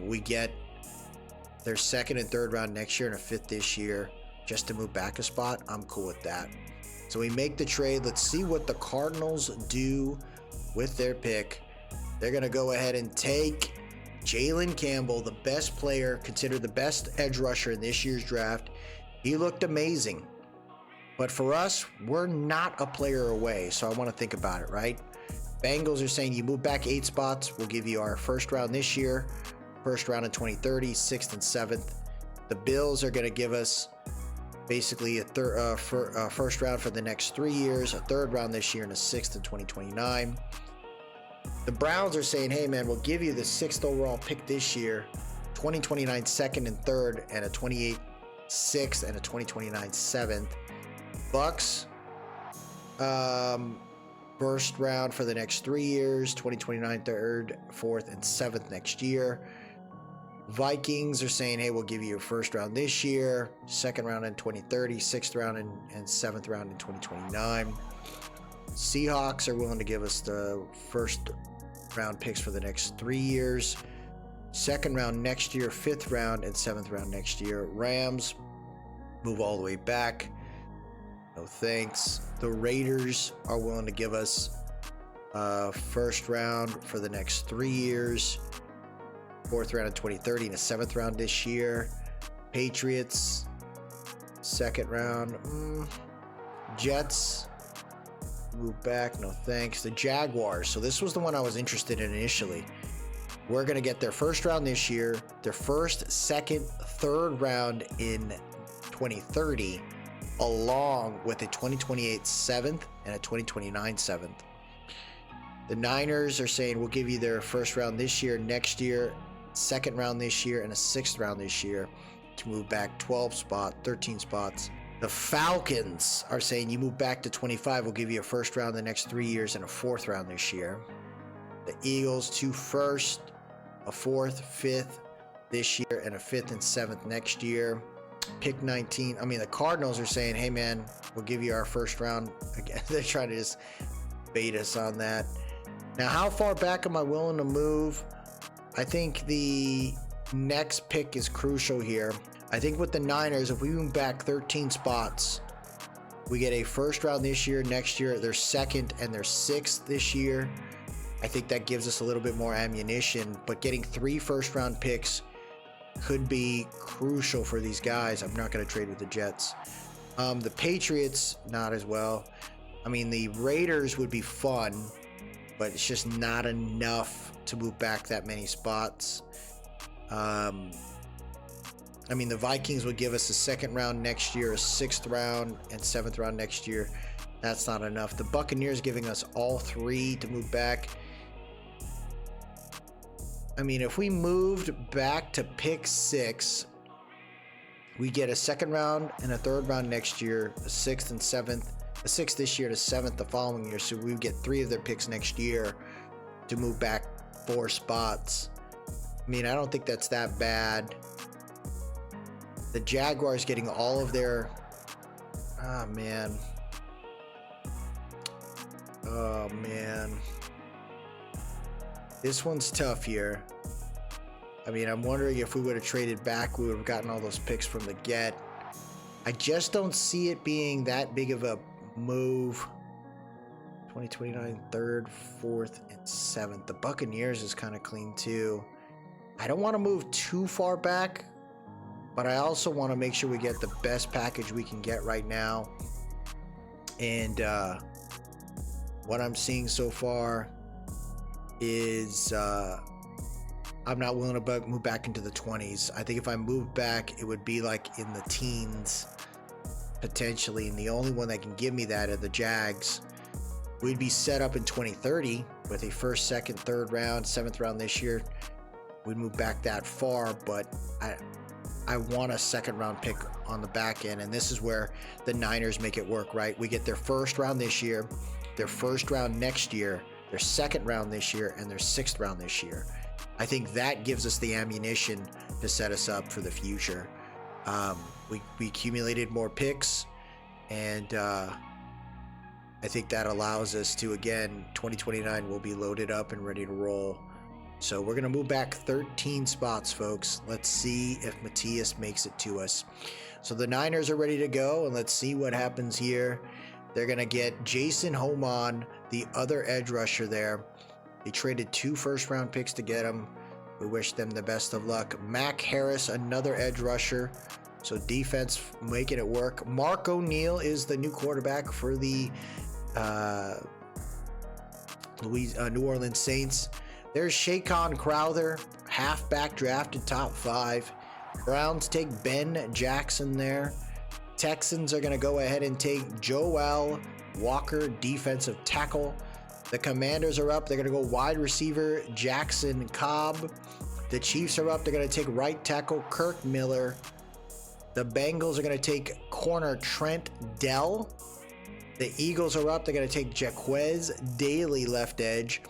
We get their second and third round next year and a fifth this year just to move back a spot. I'm cool with that. So we make the trade. Let's see what the Cardinals do with their pick. They're going to go ahead and take Jalen Campbell, the best player, considered the best edge rusher in this year's draft. He looked amazing. But for us, we're not a player away, so I want to think about it, right? Bengals are saying you move back 8 spots. We'll give you our first round this year, first round in 2030, 6th and 7th. The Bills are going to give us basically a first round for the next 3 years, a third round this year, and a 6th in 2029. The Browns are saying, hey man, we'll give you the 6th overall pick this year, 2029 second and third, and a 28 6th and a 2029 7th. Bucks, first round for the next 3 years, 2029 third, fourth, and 7th next year. Vikings are saying, hey, we'll give you a first round this year, second round in 2030, 6th round and 7th round in 2029. Seahawks are willing to give us the first round picks for the next 3 years, second round next year, 5th round, and 7th round next year. Rams move all the way back. No thanks. The Raiders are willing to give us first round for the next 3 years, 4th round in 2030, and a 7th round this year. Patriots, second round. Jets move back, no thanks. The Jaguars, so this was the one I was interested in initially. We're going to get their first round this year, their first, second, third round in 2030, along with a 2028 7th and a 2029 7th. The Niners are saying we'll give you their first round this year, next year, second round this year, and a 6th round this year to move back 13 spots. The Falcons are saying you move back to 25, we'll give you a first round the next 3 years and a 4th round this year. The Eagles, 2 first, a 4th, 5th this year, and a 5th and 7th next year. Pick 19. The Cardinals are saying, hey man, we'll give you our first round. Again, they're trying to just bait us on that. Now, how far back am I willing to move? I think the next pick is crucial here. I think with the Niners, if we move back 13 spots, we get a first round this year, next year, their second and their 6th this year, I think that gives us a little bit more ammunition, but getting 3 first-round picks could be crucial for these guys. I'm not going to trade with the Jets. The Patriots, not as well. I mean, the Raiders would be fun, but it's just not enough to move back that many spots. I mean, the Vikings would give us a 2nd round next year, a 6th round, and 7th round next year. That's not enough. The Buccaneers giving us all 3 to move back. I mean, if we moved back to pick 6, we get a 2nd round and a 3rd round next year, a 6th and 7th, a 6th this year, to 7th the following year. So we would get 3 of their picks next year to move back 4 spots. I mean, I don't think that's that bad. The Jaguars getting all of their... Oh, man. Oh, man. This one's tough here. I mean, I'm wondering if we would have traded back, we would have gotten all those picks from the get. I just don't see it being that big of a move. 2029, 3rd, 4th, and 7th. The Buccaneers is kind of clean too. I don't want to move too far back, but I also want to make sure we get the best package we can get right now. And what I'm seeing so far is I'm not willing to move back into the 20s. I think if I move back, it would be like in the teens potentially, and the only one that can give me that are the Jags. We'd be set up in 2030 with a 1st, 2nd, 3rd round, 7th round this year. We'd move back that far, but I want a 2nd round pick on the back end, and this is where the Niners make it work, right? We get their 1st round this year, their 1st round next year, their 2nd round this year, and their 6th round this year. I think that gives us the ammunition to set us up for the future. We accumulated more picks, and I think that allows us to, again, 2029 will be loaded up and ready to roll. So we're going to move back 13 spots, folks. Let's see if Matthias makes it to us. So the Niners are ready to go, and let's see what happens here. They're going to get Jason Homan, the other edge rusher there. They traded 2 first-round picks to get him. We wish them the best of luck. Mac Harris, another edge rusher. So defense making it work. Mark O'Neal is the new quarterback for the New Orleans Saints. There's Shaqan Crowther, halfback drafted top 5. Browns take Ben Jackson there. Texans are going to go ahead and take Joel Walker, defensive tackle. The Commanders are up. They're going to go wide receiver Jackson Cobb. The Chiefs are up. They're going to take right tackle Kirk Miller. The Bengals are going to take corner Trent Dell. The Eagles are up. They're going to take Jaquez Daly, left edge.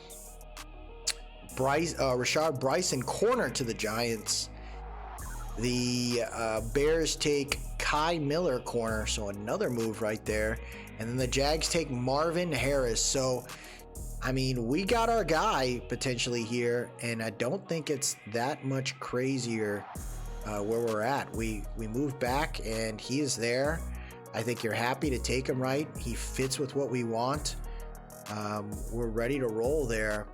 Rashard Bryson, corner to the Giants. The Bears take Kai Miller, corner, so another move right there. And then the Jags take Marvin Harris. So, I mean, we got our guy potentially here, and I don't think it's that much crazier where we're at. We moved back, and he is there. I think you're happy to take him, right? He fits with what we want. We're ready to roll there.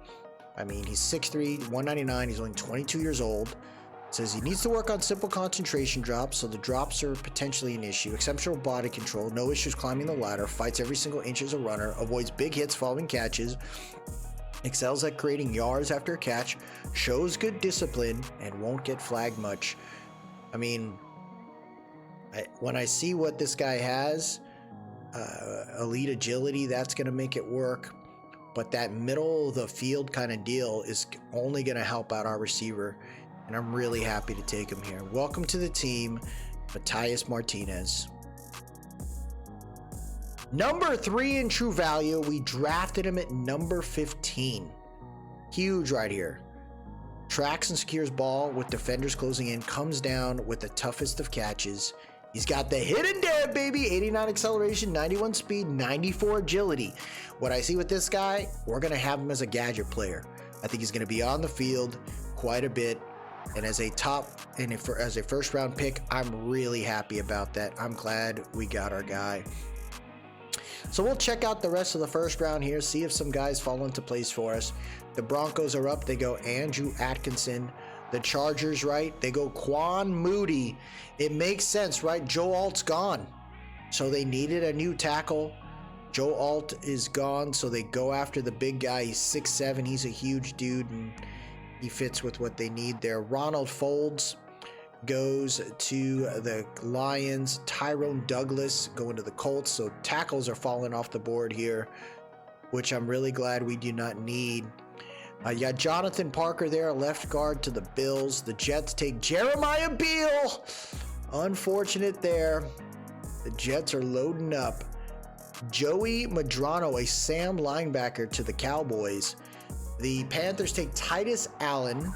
I mean, he's 6'3", 199. He's only 22 years old. Says he needs to work on simple concentration drops, so the drops are potentially an issue. Exceptional body control, no issues climbing the ladder, fights every single inch as a runner, avoids big hits following catches, excels at creating yards after a catch, shows good discipline, and won't get flagged much. I mean, when I see what this guy has, elite agility, that's going to make it work. But that middle of the field kind of deal is only going to help out our receiver. And I'm really happy to take him here. Welcome to the team, Matthias Martinez. Number 3 in true value. We drafted him at number 15. Huge right here. Tracks and secures ball with defenders closing in. Comes down with the toughest of catches. He's got the hidden dab, baby. 89 acceleration, 91 speed, 94 agility. What I see with this guy, we're going to have him as a gadget player. I think he's going to be on the field quite a bit. And as a as a first round pick, I'm really happy about that. I'm glad we got our guy. So we'll check out the rest of the first round here, see if some guys fall into place for us. The Broncos are up. They go Andrew Atkinson. The Chargers, right? They go Quan Moody. It makes sense, right? Joe Alt's gone. So they needed a new tackle. Joe Alt is gone, so they go after the big guy. He's 6'7". He's a huge dude, and he fits with what they need there. Ronald Folds goes to the Lions. Tyrone Douglas going to the Colts. So tackles are falling off the board here, which I'm really glad we do not need. You got Jonathan Parker there, left guard to the Bills. The Jets take Jeremiah Beal. Unfortunate there. The Jets are loading up. Joey Madrano, a Sam linebacker, to the Cowboys. The Panthers take Titus Allen.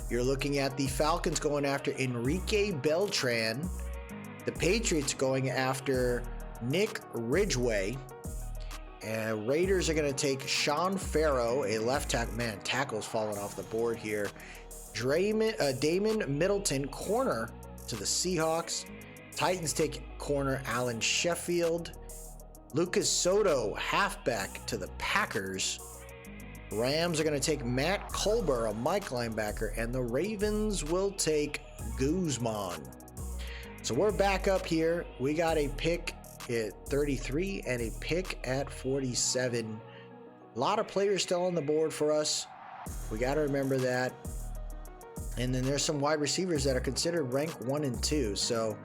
You're looking at the Falcons going after Enrique Beltran. The Patriots going after Nick Ridgway. And Raiders are going to take Sean Farrow, a left tackle. Man, tackles falling off the board here. Damon Middleton, corner, to the Seahawks. Titans take corner Alan Sheffield. Lucas Soto, halfback, to the Packers. Rams are going to take Matt Colber, a Mike linebacker, and the Ravens will take Guzman. So we're back up here. We got a pick at 33 and a pick at 47. A lot of players still on the board for us. We got to remember that. And then there's some wide receivers that are considered rank 1 and 2. So,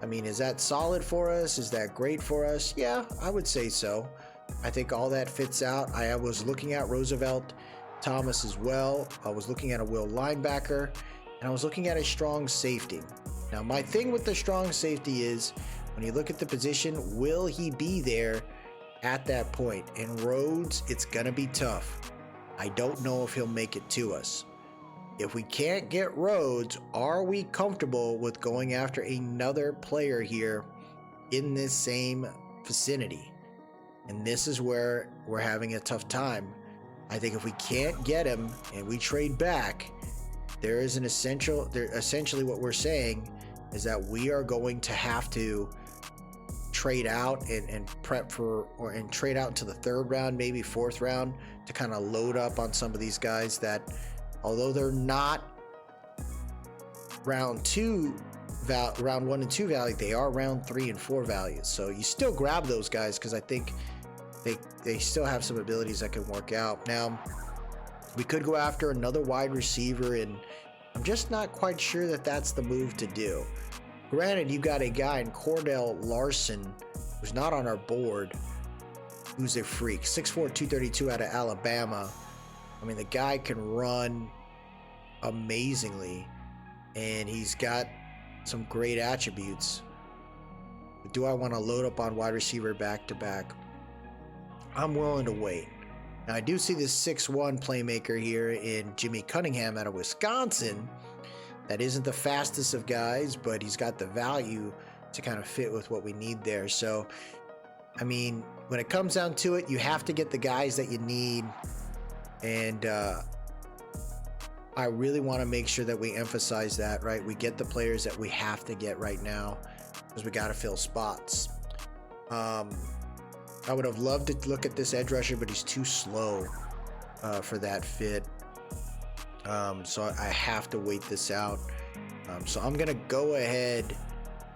I mean, is that solid for us? Is that great for us? Yeah, I would say so. I think all that fits out. I was looking at Roosevelt Thomas as well. I was looking at a will linebacker, and I was looking at a strong safety. Now, my thing with the strong safety is when you look at the position, will he be there at that point? And Rhodes, it's going to be tough. I don't know if he'll make it to us. If we can't get Rhodes, are we comfortable with going after another player here in this same vicinity? And this is where we're having a tough time. I think if we can't get him and we trade back, there is an essentially what we're saying is that we are going to have to trade out and prep for, and trade out into the 3rd round, maybe 4th round, to kind of load up on some of these guys that, although they're not round 1 and 2 value, they are round 3 and 4 values. So you still grab those guys because I think they still have some abilities that can work out. Now, we could go after another wide receiver, and I'm just not quite sure that that's the move to do. Granted, you got a guy in Cordell Larson who's not on our board, who's a freak. 6'4", 232 out of Alabama. I mean, the guy can run amazingly, and he's got some great attributes. But do I want to load up on wide receiver back to back? I'm willing to wait. Now, I do see this 6'1" playmaker here in Jimmy Cunningham out of Wisconsin. That isn't the fastest of guys, but he's got the value to kind of fit with what we need there. So, I mean, when it comes down to it, you have to get the guys that you need. And I really want to make sure that we emphasize that, right? We get the players that we have to get right now because we got to fill spots. I would have loved to look at this edge rusher, but he's too slow for that fit. So I have to wait this out. So I'm going to go ahead,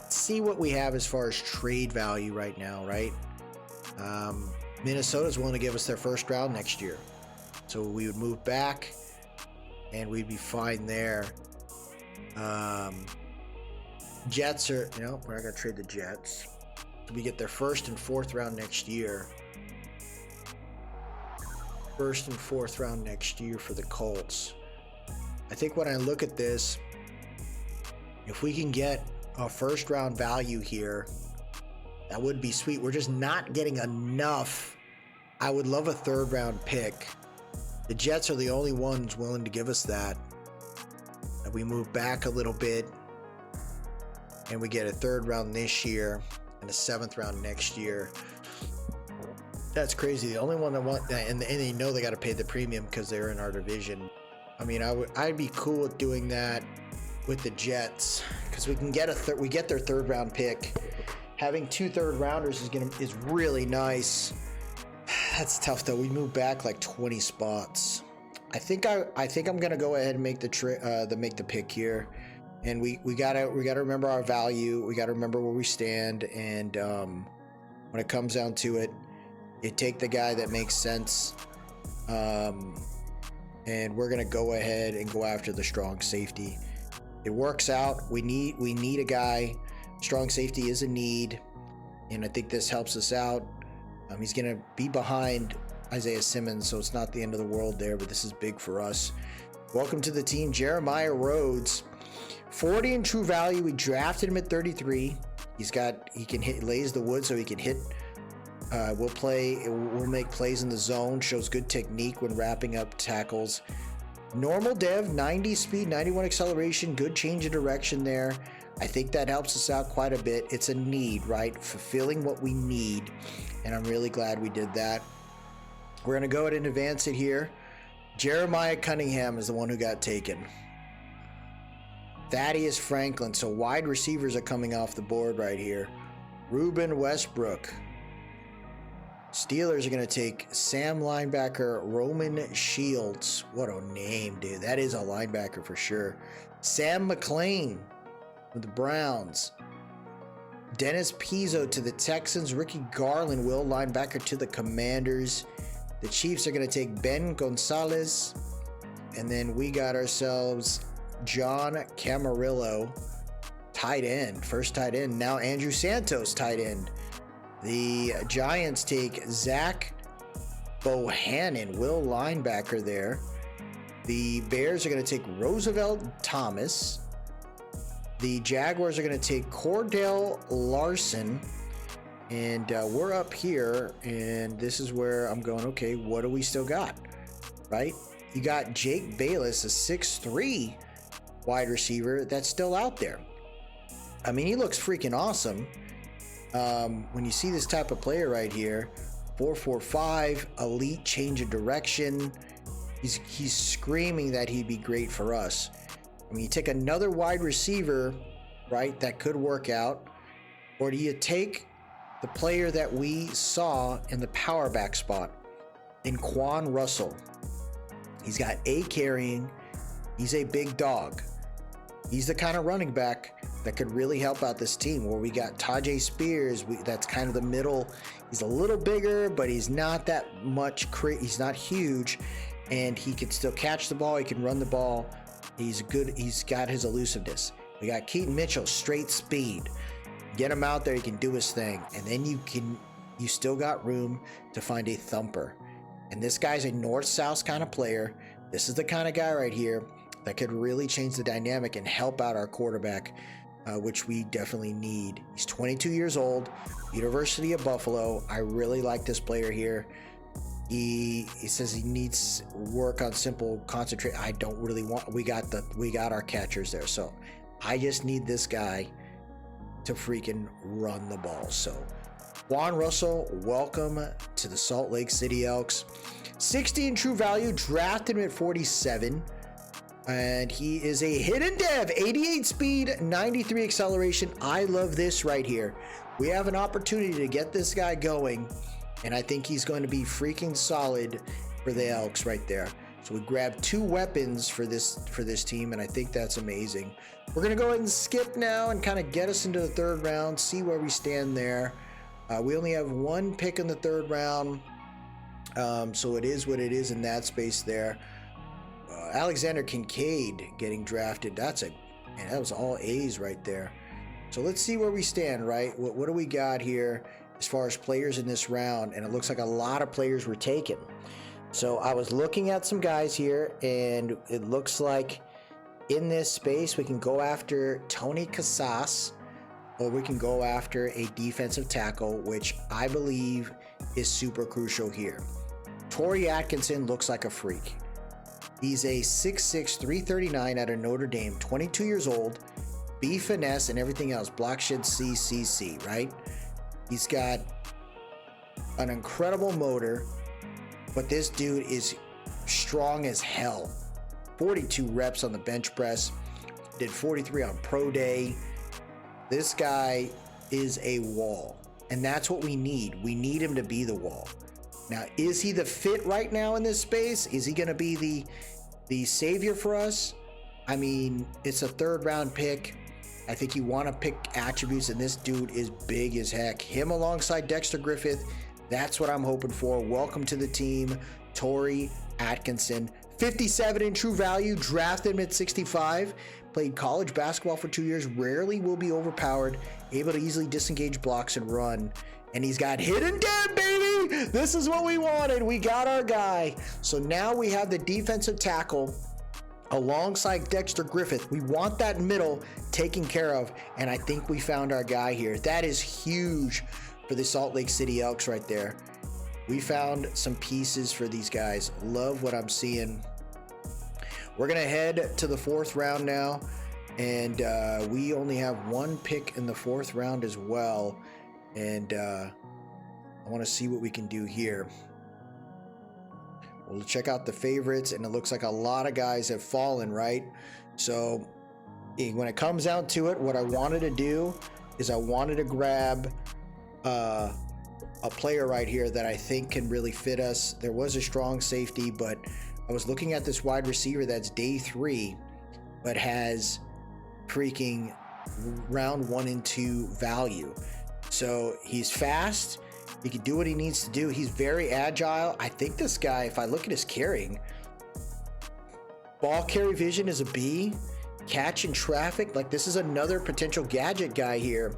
see what we have as far as trade value right now, right? Minnesota's willing to give us their 1st round next year. So we would move back and we'd be fine there. Jets are, we're not going to trade the Jets. We get their 1st and 4th round next year. 1st and 4th round next year for the Colts. I think when I look at this, if we can get a 1st round value here, that would be sweet. We're just not getting enough. I would love a 3rd round pick. The Jets are the only ones willing to give us that. And we move back a little bit and we get a 3rd round this year and a 7th round next year. That's crazy. The only one that want that, and they know they got to pay the premium because they're in our division. I mean, I'd be cool with doing that with the Jets because we can get we get their 3rd round pick, having 2 third-rounders is really nice. That's tough though. We moved back like 20 spots. I think I'm gonna go ahead and make the pick here, and we gotta remember our value. We gotta remember where we stand, and when it comes down to it, you take the guy that makes sense, and we're gonna go ahead and go after the strong safety. It works out. We need a guy. Strong safety is a need, and I think this helps us out. He's gonna be behind Isaiah Simmons, so it's not the end of the world there, but this is big for us. Welcome to the team, Jeremiah Rhodes. 40 in true value. We drafted him at 33. He can hit, lays the wood so he can hit. We'll make plays in the zone, shows good technique when wrapping up tackles. Normal dev, 90 speed, 91 acceleration, good change of direction there. I think that helps us out quite a bit. It's a need, right? Fulfilling what we need, and I'm really glad we did that. We're going to go ahead and advance it here. Jeremiah Cunningham is the one who got taken. Thaddeus Franklin. So wide receivers are coming off the board right here. Ruben Westbrook. Steelers are going to take Sam linebacker Roman Shields. What a name, dude. That is a linebacker for sure. Sam McClain with the Browns. Dennis Pizzo to the Texans. Ricky Garland, will linebacker to the Commanders. The Chiefs are going to take Ben Gonzalez. And then we got ourselves John Camarillo, tight end. First tight end. Now Andrew Santos, tight end. The Giants take Zach Bohannon, will linebacker there. The Bears are going to take Roosevelt Thomas. The Jaguars are going to take Cordell Larson. And we're up here, and this is where I'm going, okay, what do we still got, right? You got Jake Bayless, a 6'3" wide receiver that's still out there. I mean, he looks freaking awesome. When you see this type of player right here, 4.45, elite change of direction, he's screaming that he'd be great for us. I mean, you take another wide receiver, right, that could work out, or do you take the player that we saw in the power back spot in Quan Russell? He's got A carrying. He's a big dog. He's the kind of running back that could really help out this team, where we got Tajay Spears. That's kind of the middle. He's a little bigger, but he's not that much. He's not huge, and he can still catch the ball. He can run the ball. He's good. He's got his elusiveness. We got Keaton Mitchell, straight speed. Get him out there, he can do his thing, and then you still got room to find a thumper. And this guy's a north-south kind of player. This is the kind of guy right here that could really change the dynamic and help out our quarterback, which we definitely need. He's 22 years old, University of Buffalo. I really like this player here. He says he needs work on simple concentrate. I don't really want. We got our catchers there, so I just need this guy to freaking run the ball. So Juan Russell, welcome to the Salt Lake City Elks. 60 in true value, drafted him at 47, and he is a hidden dev, 88 speed, 93 acceleration. I love this right here. We have an opportunity to get this guy going, and I think he's going to be freaking solid for the Elks right there. So we grabbed 2 weapons for this team, and I think that's amazing. We're going to go ahead and skip now and kind of get us into the 3rd round, see where we stand there. We only have 1 pick in the 3rd round, so it is what it is in that space there. Alexander Kincaid getting drafted. That was all A's right there. So let's see where we stand, right? What do we got here as far as players in this round? And it looks like a lot of players were taken. So I was looking at some guys here, and it looks like in this space we can go after Tony Casas, or we can go after a defensive tackle, which I believe is super crucial here. Torrey Atkinson looks like a freak. He's a 6'6", 339 out of Notre Dame, 22 years old, B finesse and everything else, block shed CCC, right? He's got an incredible motor, but this dude is strong as hell. 42 reps on the bench press, did 43 on pro day. This guy is a wall. And that's what we need. We need him to be the wall. Now, is he the fit right now in this space? Is he going to be the savior for us? I mean, it's a 3rd round pick. I think you want to pick attributes, and this dude is big as heck. Him alongside Dexter Griffith, that's what I'm hoping for. Welcome to the team, Torrey Atkinson. 57 in true value, drafted him at 65. Played college basketball for 2 years, rarely will be overpowered, able to easily disengage blocks and run. And he's got hidden dev, baby! This is what we wanted. We got our guy. So now we have the defensive tackle alongside Dexter Griffith. We want that middle taken care of, and I think we found our guy here. That is huge for the Salt Lake City Elks right there. We found some pieces for these guys. Love what I'm seeing. We're gonna head to the 4th round now, and we only have 1 pick in the 4th round as well, and I want to see what we can do here. We'll check out the favorites, and it looks like a lot of guys have fallen, right? So when it comes down to it, what I wanted to do is I wanted to grab a player right here that I think can really fit us. There was a strong safety, but I was looking at this wide receiver that's day 3, but has freaking round 1 and 2 value. So he's fast. He can do what he needs to do. He's very agile. I think this guy, if I look at his carrying, ball carry vision is a B. Catch in traffic, like this is another potential gadget guy here.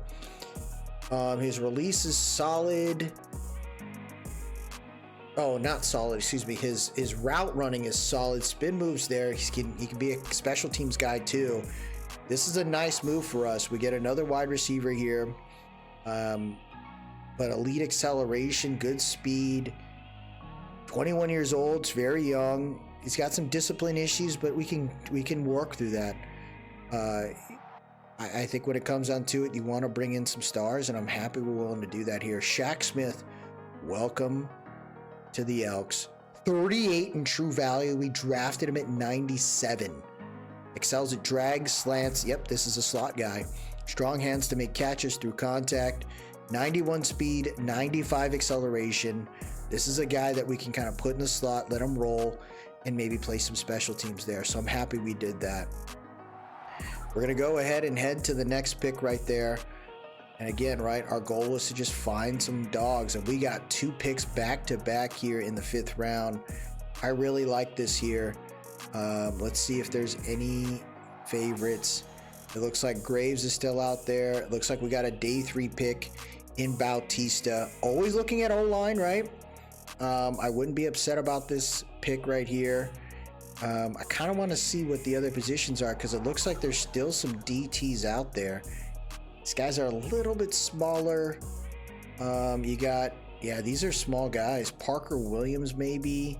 His release is solid. Oh, not solid, excuse me. His route running is solid. Spin moves there. He can be a special teams guy too. This is a nice move for us. We get another wide receiver here. But elite acceleration, good speed. 21 years old, it's very young. He's got some discipline issues, but we can work through that. I think when it comes down to it, you want to bring in some stars, and I'm happy we're willing to do that here. Shaq Smith, welcome to the Elks. 38 in true value. We drafted him at 97. Excels at drags, slants. Yep, this is a slot guy. Strong hands to make catches through contact. 91 speed, 95 acceleration. This is a guy that we can kind of put in the slot, let him roll, and maybe play some special teams there. So I'm happy we did that. We're going to go ahead and head to the next pick right there. And again, right, our goal was to just find some dogs, and we got 2 picks back to back here in the 5th round. I really like this here. Let's see if there's any favorites. It looks like Graves is still out there. It looks like we got a day 3 pick in Bautista. Always looking at O-line, right? I wouldn't be upset about this pick right here. I kind of want to see what the other positions are, because it looks like there's still some DTs out there. These guys are a little bit smaller. You got, yeah, these are small guys. Parker Williams maybe,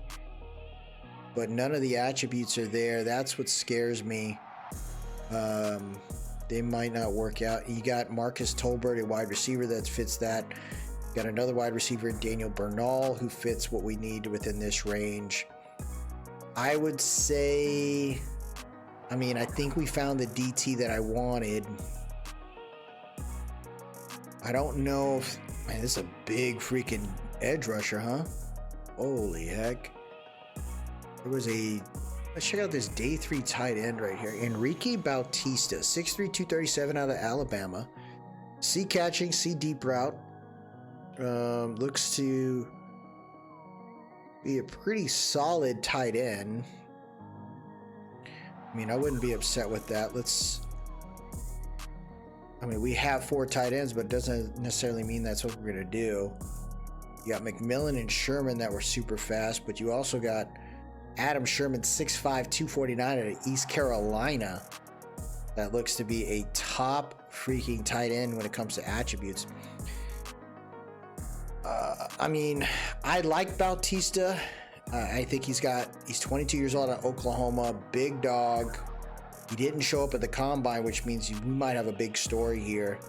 but none of the attributes are there. That's what scares me. They might not work out. You got Marcus Tolbert, a wide receiver that fits that. You got another wide receiver, Daniel Bernal, who fits what we need within this range. I would say, I mean, I think we found the DT that I wanted. I don't know if, man, this is a big freaking edge rusher, huh? Holy heck. There was a, let's check out this day 3 tight end right here. Enrique Bautista, 6'3", 237 out of Alabama. C catching, C deep route. Looks to be a pretty solid tight end. I mean, I wouldn't be upset with that. I mean, we have 4 tight ends, but it doesn't necessarily mean that's what we're going to do. You got McMillan and Sherman that were super fast, but you also got Adam Sherman, 6'5", 249 out of East Carolina. That looks to be a top freaking tight end when it comes to attributes. I mean, I like Bautista. I think he's 22 years old at Oklahoma, big dog. He didn't show up at the combine, which means we might have a big story here.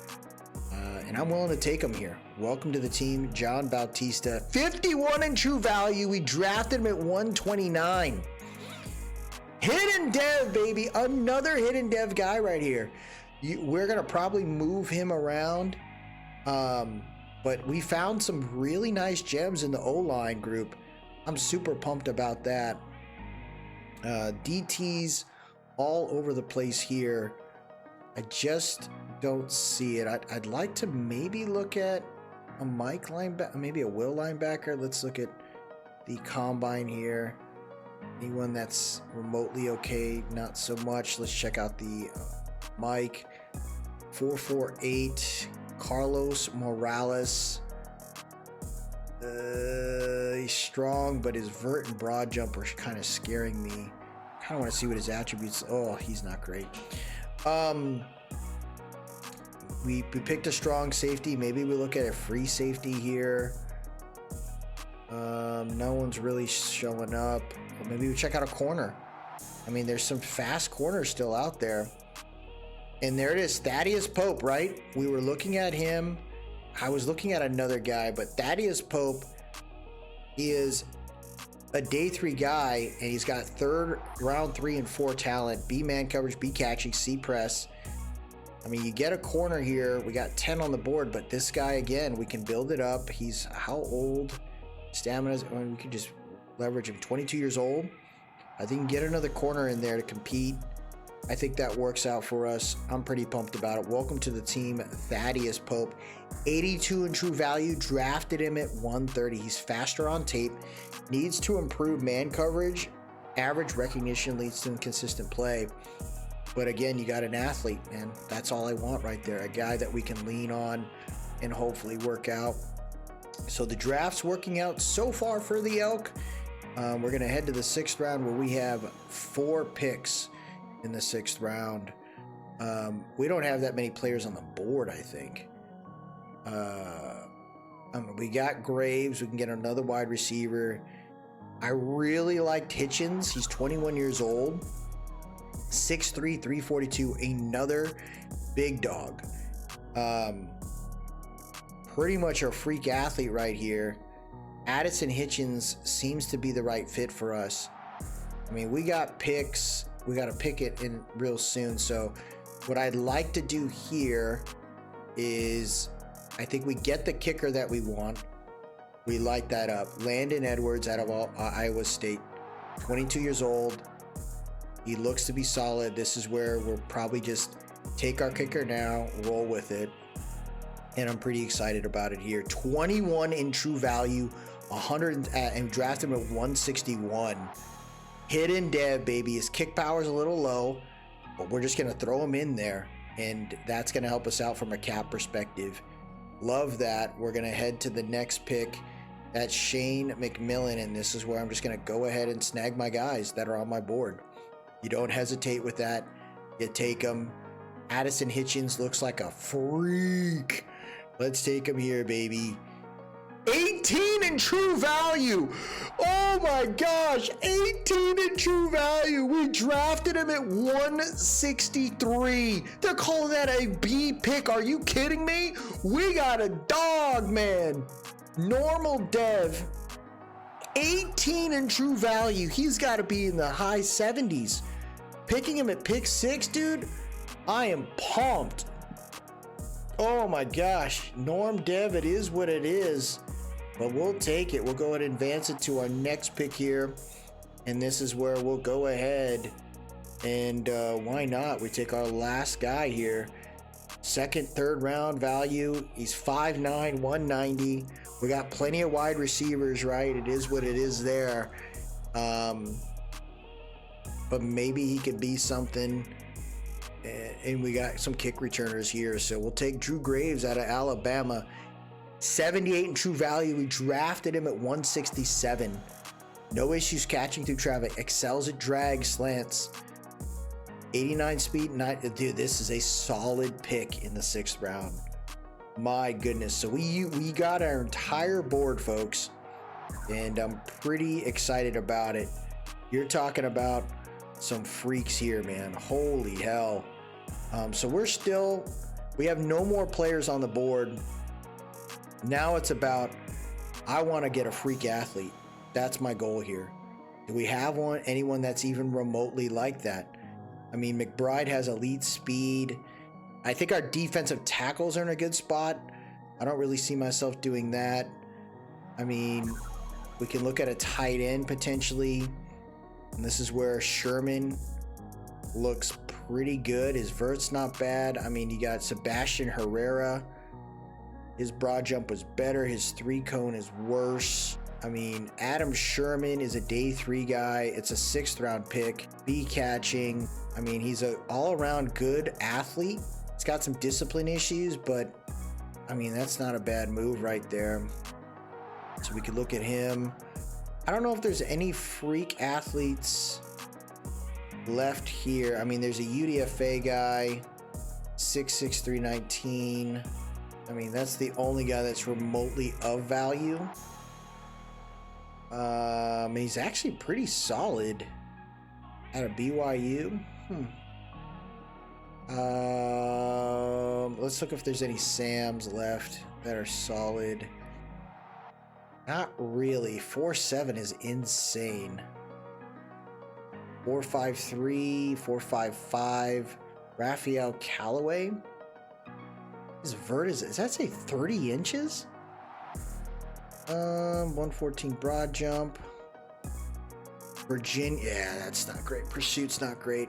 And I'm willing to take him here. Welcome to the team, John Bautista. 51 in true value. We drafted him at 129. Hidden dev, baby. Another hidden dev guy right here. We're going to probably move him around But we found some really nice gems in the O-line group. I'm super pumped about that. DTs all over the place here. I just don't see it. I'd like to maybe look at a Mike linebacker, maybe a Will linebacker. Let's look at the combine here. Anyone that's remotely okay, not so much. Let's check out the Mike. 448 Carlos Morales. He's strong, but his vert and broad jump are kind of scaring me. Kind of want to see what his attributes. Oh, he's not great. We picked a strong safety. Maybe we look at a free safety here. No one's really showing up. Or maybe we check out a corner. I mean, there's some fast corners still out there. And there it is, Thaddeus Pope, right? We were looking at him. I was looking at another guy, but Thaddeus Pope is a day 3 guy, and he's got round 3 and 4 talent, B man coverage, B catching, C press. I mean, you get a corner here. We got 10 on the board, but this guy, again, we can build it up. He's how old? Stamina, I mean, we can just leverage him. 22 years old. I think you can get another corner in there to compete. I think that works out for us. I'm pretty pumped about it. Welcome to the team, Thaddeus Pope. 82 in true value. Drafted him at 130. He's faster on tape. Needs to improve man coverage. Average recognition leads to consistent play. But again, you got an athlete, man. That's all I want right there. A guy that we can lean on and hopefully work out. So the draft's working out so far for the Elk. We're going to head to the 6th round where we have 4 picks in the 6th round. We don't have that many players on the board, I think. We got Graves. We can get another wide receiver. I really liked Hitchens. He's 21 years old. 6'3", 342. Another big dog. Pretty much a freak athlete right here. Addison Hitchens seems to be the right fit for us. I mean, we got picks. We got to pick it in real soon. So what I'd like to do here is I think we get the kicker that we want. We light that up. Landon Edwards out of Iowa State, 22 years old. He looks to be solid. This is where we'll probably just take our kicker now, roll with it. And I'm pretty excited about it here. 21 in true value, 100 and draft him at 161. Hidden dev, baby. His kick power is a little low, but we're just going to throw him in there, and that's going to help us out from a cap perspective. Love that. We're going to head to the next pick. That's Shane McMillan, and this is where I'm just going to go ahead and snag my guys that are on my board. You don't hesitate with that. You take them. Addison Hitchens looks like a freak. Let's take him here, baby. 18 in true value. Oh my gosh, 18 in true value. We drafted him at 163. They're calling that a B pick. Are you kidding me? We got a dog, man. Normal dev. 18 in true value. He's got to be in the high 70s. Picking him at pick 6, dude. I am pumped. Oh my gosh. Norm dev, it is what it is. But we'll take it. We'll go ahead and advance it to our next pick here. And this is where we'll go ahead and why not? We take our last guy here. 2nd, 3rd round value. He's 5'9", 190. We got plenty of wide receivers, right? It is what it is there. But maybe he could be something. And we got some kick returners here. So we'll take Drew Graves out of Alabama. 78 in true value. We drafted him at 167. No issues catching through traffic. Excels at drag, slants. 89 speed. Dude, this is a solid pick in the 6th round. My goodness. So we got our entire board, folks. And I'm pretty excited about it. You're talking about some freaks here, man. Holy hell. So we have no more players on the board. Now it's about, I want to get a freak athlete. That's my goal here. Do we have anyone that's even remotely like that? I mean, McBride has elite speed. I think our defensive tackles are in a good spot. I don't really see myself doing that. I mean, we can look at a tight end potentially. And this is where Sherman looks pretty good. His vert's not bad. I mean, you got Sebastian Herrera. His broad jump was better. His 3-cone is worse. I mean, Adam Sherman is a day 3 guy. It's a 6th round pick. B catching. I mean, he's an all-around good athlete. He's got some discipline issues, but I mean, that's not a bad move right there. So we could look at him. I don't know if there's any freak athletes left here. I mean, there's a UDFA guy, 6'6", 319. I mean, that's the only guy that's remotely of value. He's actually pretty solid out of BYU. Let's look if there's any Sams left that are solid. Not really. 4'7" is insane. 4'5", 4'5". Raphael Callaway. His vert is that say 30 inches? 114 broad jump. Virginia, yeah, that's not great. Pursuit's not great.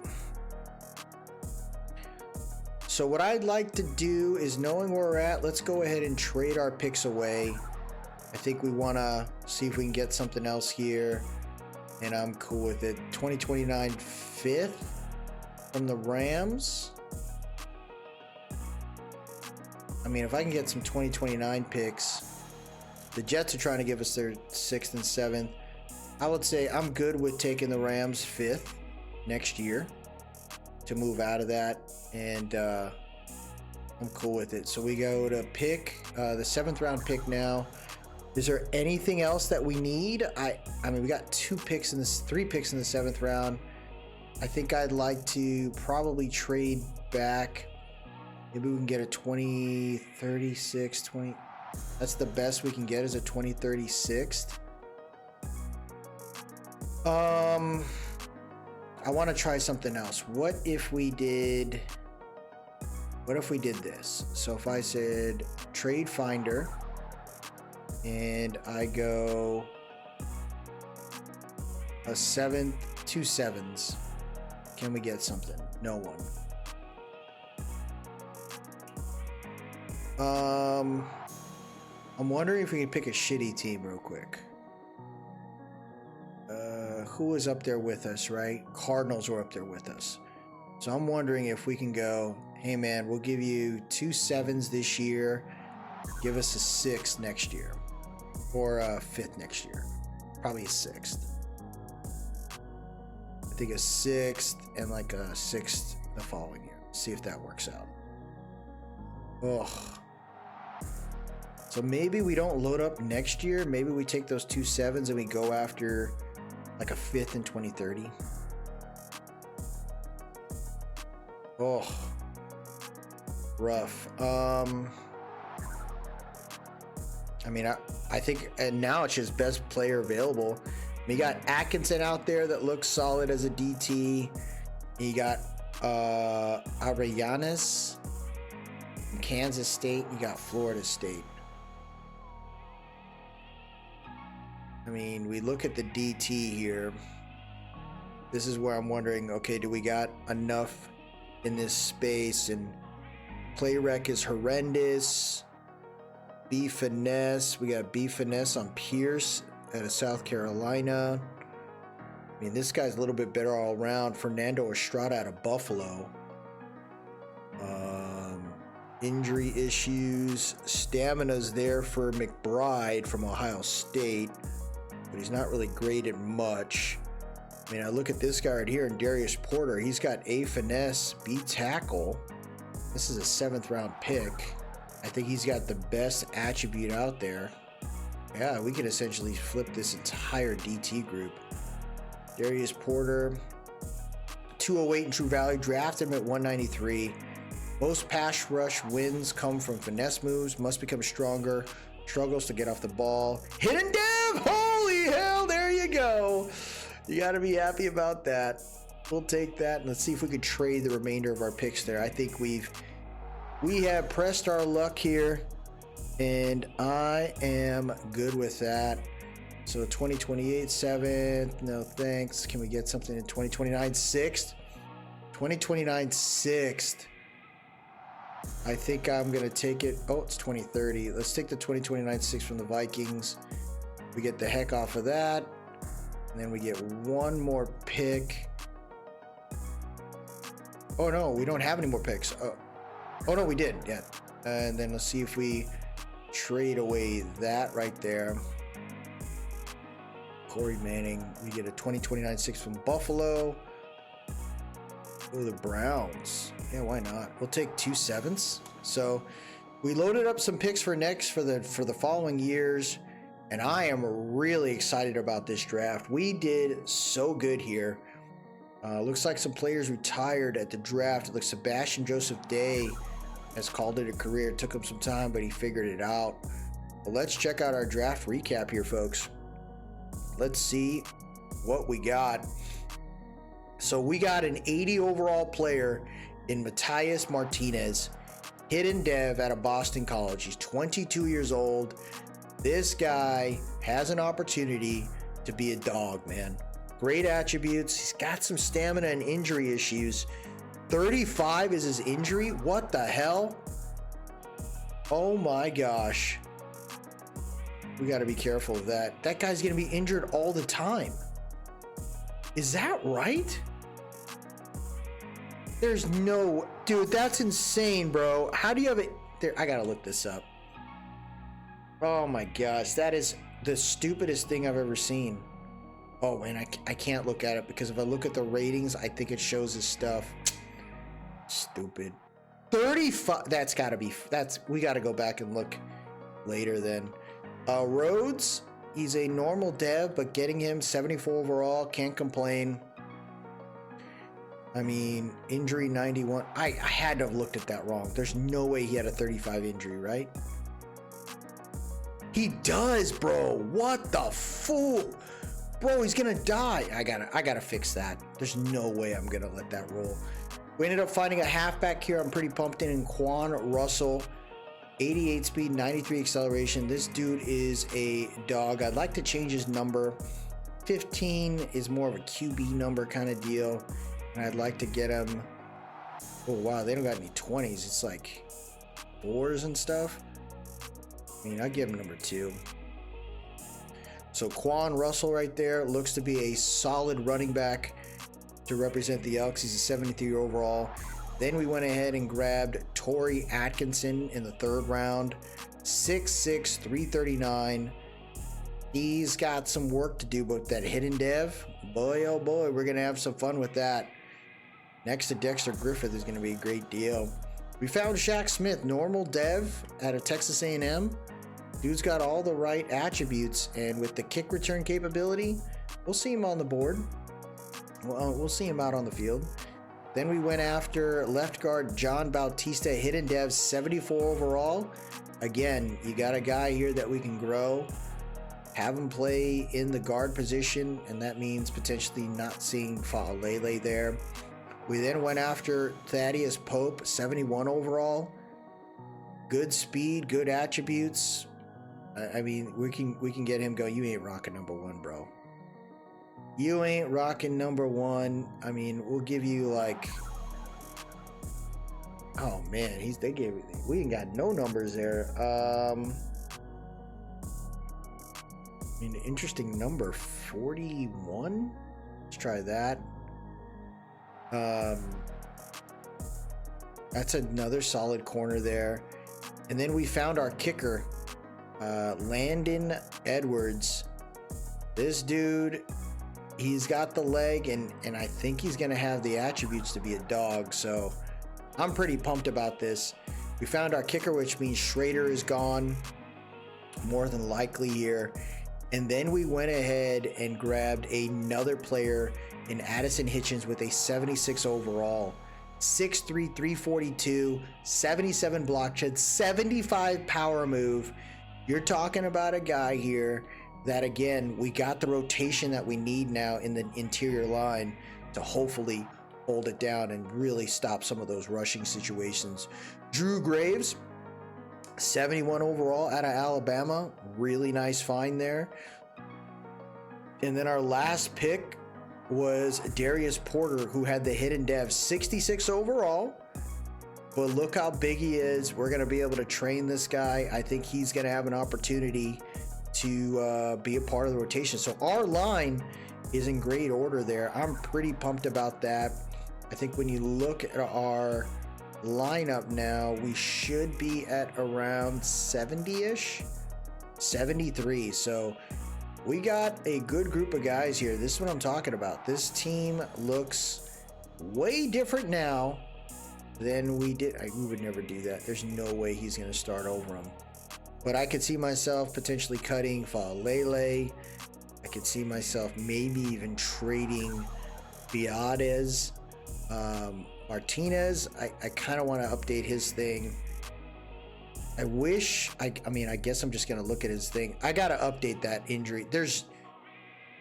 So what I'd like to do is, knowing where we're at, let's go ahead and trade our picks away. I think we want to see if we can get something else here, and I'm cool with it. 2029 5th from the Rams. I mean, if I can get some 2029 picks, the Jets are trying to give us their 6th and 7th. I would say I'm good with taking the Rams 5th next year to move out of that, and I'm cool with it. So we go to pick the 7th round pick now. Is there anything else that we need? I mean, we got 3 picks in the 7th round. I think I'd like to probably trade back. Maybe we can get a 2036, 20. That's the best we can get, is a 2036. I want to try something else. What if we did this? So if I said trade finder and I go a 7th, 2 7s, can we get something? No one. I'm wondering if we can pick a shitty team real quick. Who was up there with us, right? Cardinals were up there with us. So I'm wondering if we can go, hey man, we'll give you 2 7s this year. Give us a 6th next year. Or a 5th next year. Probably a 6th. I think a 6th and like a 6th the following year. See if that works out. Ugh. So maybe we don't load up next year. Maybe we take those 2 7s and we go after like a 5th in 2030. Oh, rough. I mean, I think, and now it's just best player available. We got Atkinson out there that looks solid as a DT. You got Arianes from Kansas State. You got Florida State. I mean, we look at the DT here. This is where I'm wondering, okay, do we got enough in this space? And play rec is horrendous. B finesse. We got B finesse on Pierce out of South Carolina. I mean, this guy's a little bit better all around. Fernando Estrada out of Buffalo. Injury issues. Stamina's there for McBride from Ohio State, but he's not really great at much. I mean, I look at this guy right here, and Darius Porter. He's got A finesse, B tackle. This is a 7th round pick. I think he's got the best attribute out there. Yeah, we could essentially flip this entire DT group. Darius Porter, 208 in true value. Drafted him at 193. Most pass rush wins come from finesse moves. Must become stronger. Struggles to get off the ball. Hidden dev! Holy hell, there you go. You got to be happy about that. We'll take that, and let's see if we could trade the remainder of our picks there. I think we have pressed our luck here. And I am good with that. So 2028 7th, no thanks. Can we get something in 2029 6th? 2029 6th. I think I'm gonna take it. Oh, it's 2030. Let's take the 2029 6th from the Vikings. We get the heck off of that. And then we get one more pick. Oh no, we don't have any more picks. Oh no, we did. Yeah. And then let's see if we trade away that right there. Corey Manning. We get a 2029 6 from Buffalo. Oh, the Browns. Yeah, why not? We'll take 2 7ths. So we loaded up some picks for the following years, and I am really excited about this draft. We did so good here. Looks like some players retired at the draft. It looks Sebastian Joseph Day has called it a career. It took him some time, but he figured it out. But let's check out our draft recap here, folks. Let's see what we got. So we got an 80 overall player in Matias Martinez, hidden dev out of Boston College. He's 22 years old. This guy has an opportunity to be a dog, man. Great attributes. He's got some stamina and injury issues. 35 is his injury. What the hell? Oh my gosh. We got to be careful of that. That guy's going to be injured all the time. Is that right? There's no... Dude, that's insane, bro. How do you have it... There, I got to look this up. Oh my gosh. That is the stupidest thing I've ever seen. Oh, man, I can't look at it because if I look at the ratings, I think it shows his stuff. Stupid. 35... That's got to be... We got to go back and look later then. Rhodes, he's a normal dev, but getting him 74 overall, can't complain. I mean, injury 91. I had to have looked at that wrong. There's no way he had a 35 injury, right? He does, bro. What the fool? Bro, he's gonna die. I gotta fix that. There's no way I'm gonna let that roll. We ended up finding a halfback here. I'm pretty pumped in Quan Russell. 88 speed, 93 acceleration. This dude is a dog. I'd like to change his number. 15 is more of a QB number kind of deal. And I'd like to get him... Oh, wow. They don't got any 20s. It's like 4s and stuff. I mean, I'd give him number 2. So Quan Russell right there looks to be a solid running back to represent the Elks. He's a 73 overall. Then we went ahead and grabbed Torrey Atkinson in the 3rd round. 6'6", 339. He's got some work to do, but that hidden dev, boy, oh boy, we're going to have some fun with that. Next to Dexter Griffith is going to be a great deal. We found Shaq Smith, normal dev out of Texas A&M. Dude's got all the right attributes, and with the kick return capability, we'll see him on the board. We'll see him out on the field. Then we went after left guard John Bautista, hidden dev, 74 overall. Again, you got a guy here that we can grow, have him play in the guard position, and that means potentially not seeing Fa'alele there. We then went after Thaddeus Pope, 71 overall. Good speed, good attributes. I mean, we can get him going. You ain't rocking number 1, bro. You ain't rocking number 1. I mean, we'll give you like... Oh man, we ain't got no numbers there. I mean, interesting number, 41. Let's try that. That's another solid corner there. And then we found our kicker, Landon Edwards. This dude, he's got the leg, and I think he's gonna have the attributes to be a dog, so I'm pretty pumped about this. We found our kicker, which means Schrader is gone, more than likely here. And then we went ahead and grabbed another player in Addison Hitchens with a 76 overall. 6'3", 342, 77 block shed, 75 power move. You're talking about a guy here that, again, we got the rotation that we need now in the interior line to hopefully hold it down and really stop some of those rushing situations. Drew Graves, 71 overall out of Alabama. Really nice find there. And then our last pick was Darius Porter, who had the hidden dev, 66 overall. But look how big he is. We're going to be able to train this guy. I think he's going to have an opportunity to be a part of the rotation. So our line is in great order there. I'm pretty pumped about that. I think when you look at our lineup now, we should be at around 70-ish, 73. So we got a good group of guys here. This is what I'm talking about. This team looks way different now than we did. We would never do that. There's no way he's going to start over him. But I could see myself potentially cutting Falele. I could see myself maybe even trading Biades. Martinez, I kind of want to update his thing. I mean, I guess I'm just going to look at his thing. I got to update that injury.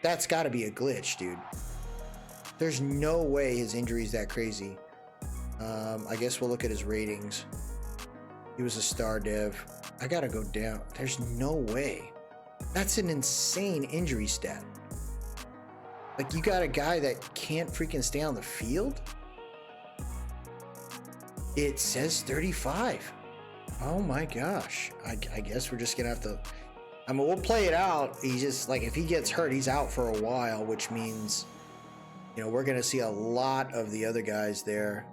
That's got to be a glitch, dude. There's no way his injury is that crazy. I guess we'll look at his ratings. He was a star dev. I got to go down. There's no way. That's an insane injury stat. Like, you got a guy that can't freaking stay on the field? It says 35. Oh my gosh. I guess we're just gonna have to, I mean, we'll play it out. He's just like, if he gets hurt, he's out for a while, which means, you know, we're gonna see a lot of the other guys there.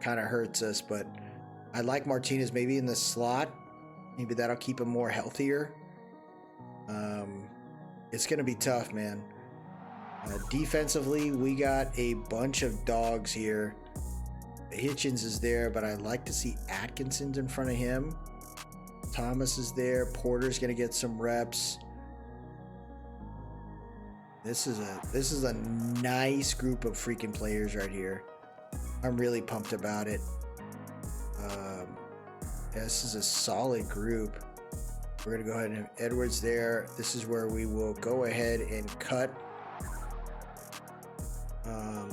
Kind of hurts us, but I like Martinez maybe in the slot. Maybe that'll keep him more healthier. It's gonna be tough, man. Defensively, we got a bunch of dogs here. Hitchens is there, but I like to see Atkinson's in front of him. Thomas is there. Porter's gonna get some reps. This is a nice group of freaking players right here. I'm really pumped about it. This is a solid group. We're gonna go ahead and have Edwards there. This is where we will go ahead and cut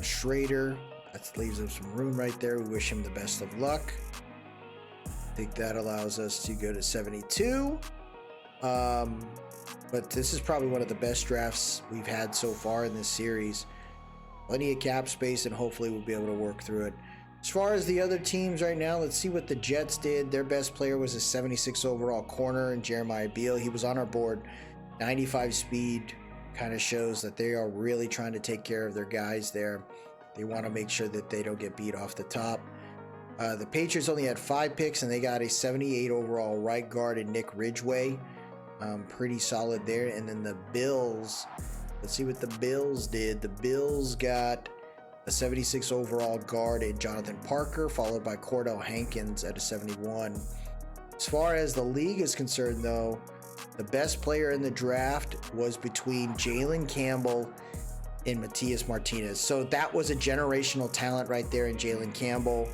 Schrader. That leaves us some room right there. We wish him the best of luck. I think that allows us to go to 72. But this is probably one of the best drafts we've had so far in this series. Plenty of cap space, and hopefully we'll be able to work through it. As far as the other teams right now, let's see what the Jets did. Their best player was a 76 overall corner in Jeremiah Beal. He was on our board. 95 speed, kind of shows that they are really trying to take care of their guys there. They want to make sure that they don't get beat off the top. The Patriots only had 5 picks, and they got a 78 overall right guard in Nick Ridgeway. Pretty solid there. And then the Bills, let's see what the Bills did. The Bills got a 76 overall guard in Jonathan Parker, followed by Cordell Hankins at a 71. As far as the league is concerned, though, the best player in the draft was between Jalen Campbell and Matias Martinez. So that was a generational talent right there in Jalen Campbell.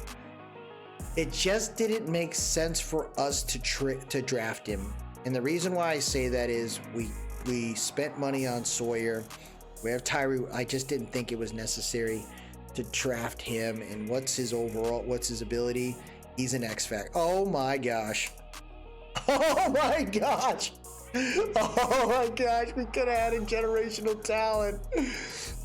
It just didn't make sense for us to draft him. And the reason why I say that is we spent money on Sawyer. We have Tyree. I just didn't think it was necessary to draft him. And what's his ability? He's an X Factor. Oh my gosh. Oh my gosh. Oh my gosh. We could have had a generational talent.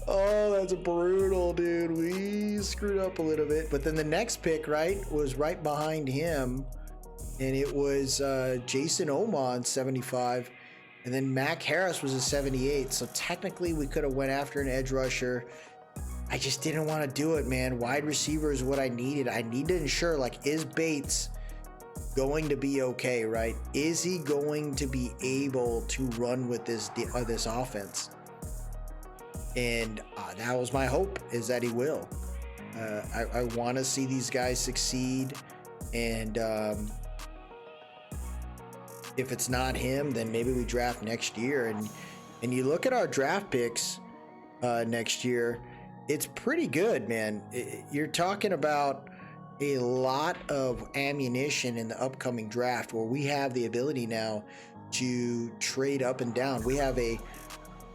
Oh, that's brutal, dude. We screwed up a little bit. But then the next pick, right, was right behind him. And it was Jason Oman, 75. And then Mac Harris was a 78. So technically we could have went after an edge rusher. I just didn't want to do it, man. Wide receiver is what I needed. I need to ensure, like, is Bates going to be okay, right? Is he going to be able to run with this offense? And that was my hope, is that he will. I want to see these guys succeed. And if it's not him, then maybe we draft next year. And you look at our draft picks next year, it's pretty good, man. You're talking about a lot of ammunition in the upcoming draft where we have the ability now to trade up and down. We have a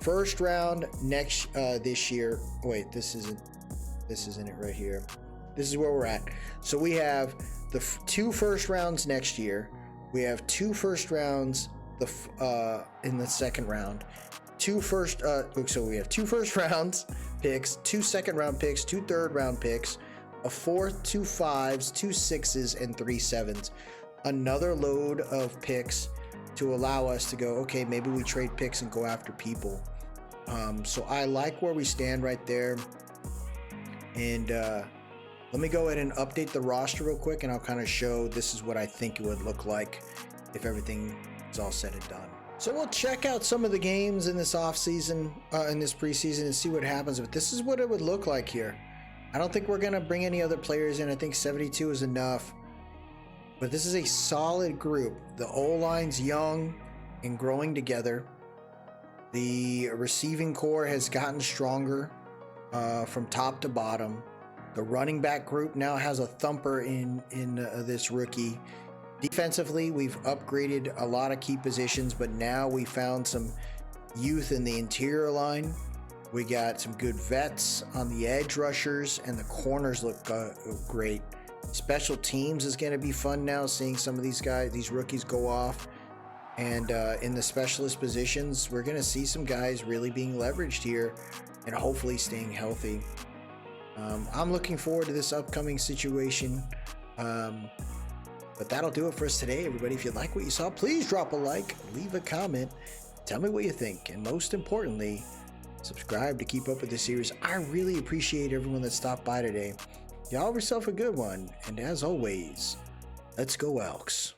first round this year. Wait, this isn't it right here. This is where we're at. So we have the 2 first rounds next year. We have 2 first rounds in the second round. So we have 2 first rounds picks, 2 second round picks, 2 third round picks, a 4th, 2 5s, 2 6s, and 3 7s. Another load of picks to allow us to go, okay, maybe we trade picks and go after people. So I like where we stand right there. And let me go ahead and update the roster real quick, and I'll kind of show this is what I think it would look like if everything is all said and done. So we'll check out some of the games in this offseason, in this preseason, and see what happens. But this is what it would look like here. I don't think we're going to bring any other players in. I think 72 is enough. But this is a solid group. The O-line's young and growing together. The receiving core has gotten stronger from top to bottom. The running back group now has a thumper in this rookie. Defensively, we've upgraded a lot of key positions, but now we found some youth in the interior line. We got some good vets on the edge rushers, and the corners look great. Special teams is going to be fun now, seeing some of these guys, these rookies go off. And in the specialist positions, we're going to see some guys really being leveraged here and hopefully staying healthy. I'm looking forward to this upcoming situation. But that'll do it for us today, everybody. If you like what you saw, please drop a like, leave a comment, tell me what you think, and most importantly, subscribe to keep up with the series. I really appreciate everyone that stopped by today. Y'all have yourself a good one, and as always, let's go Elks.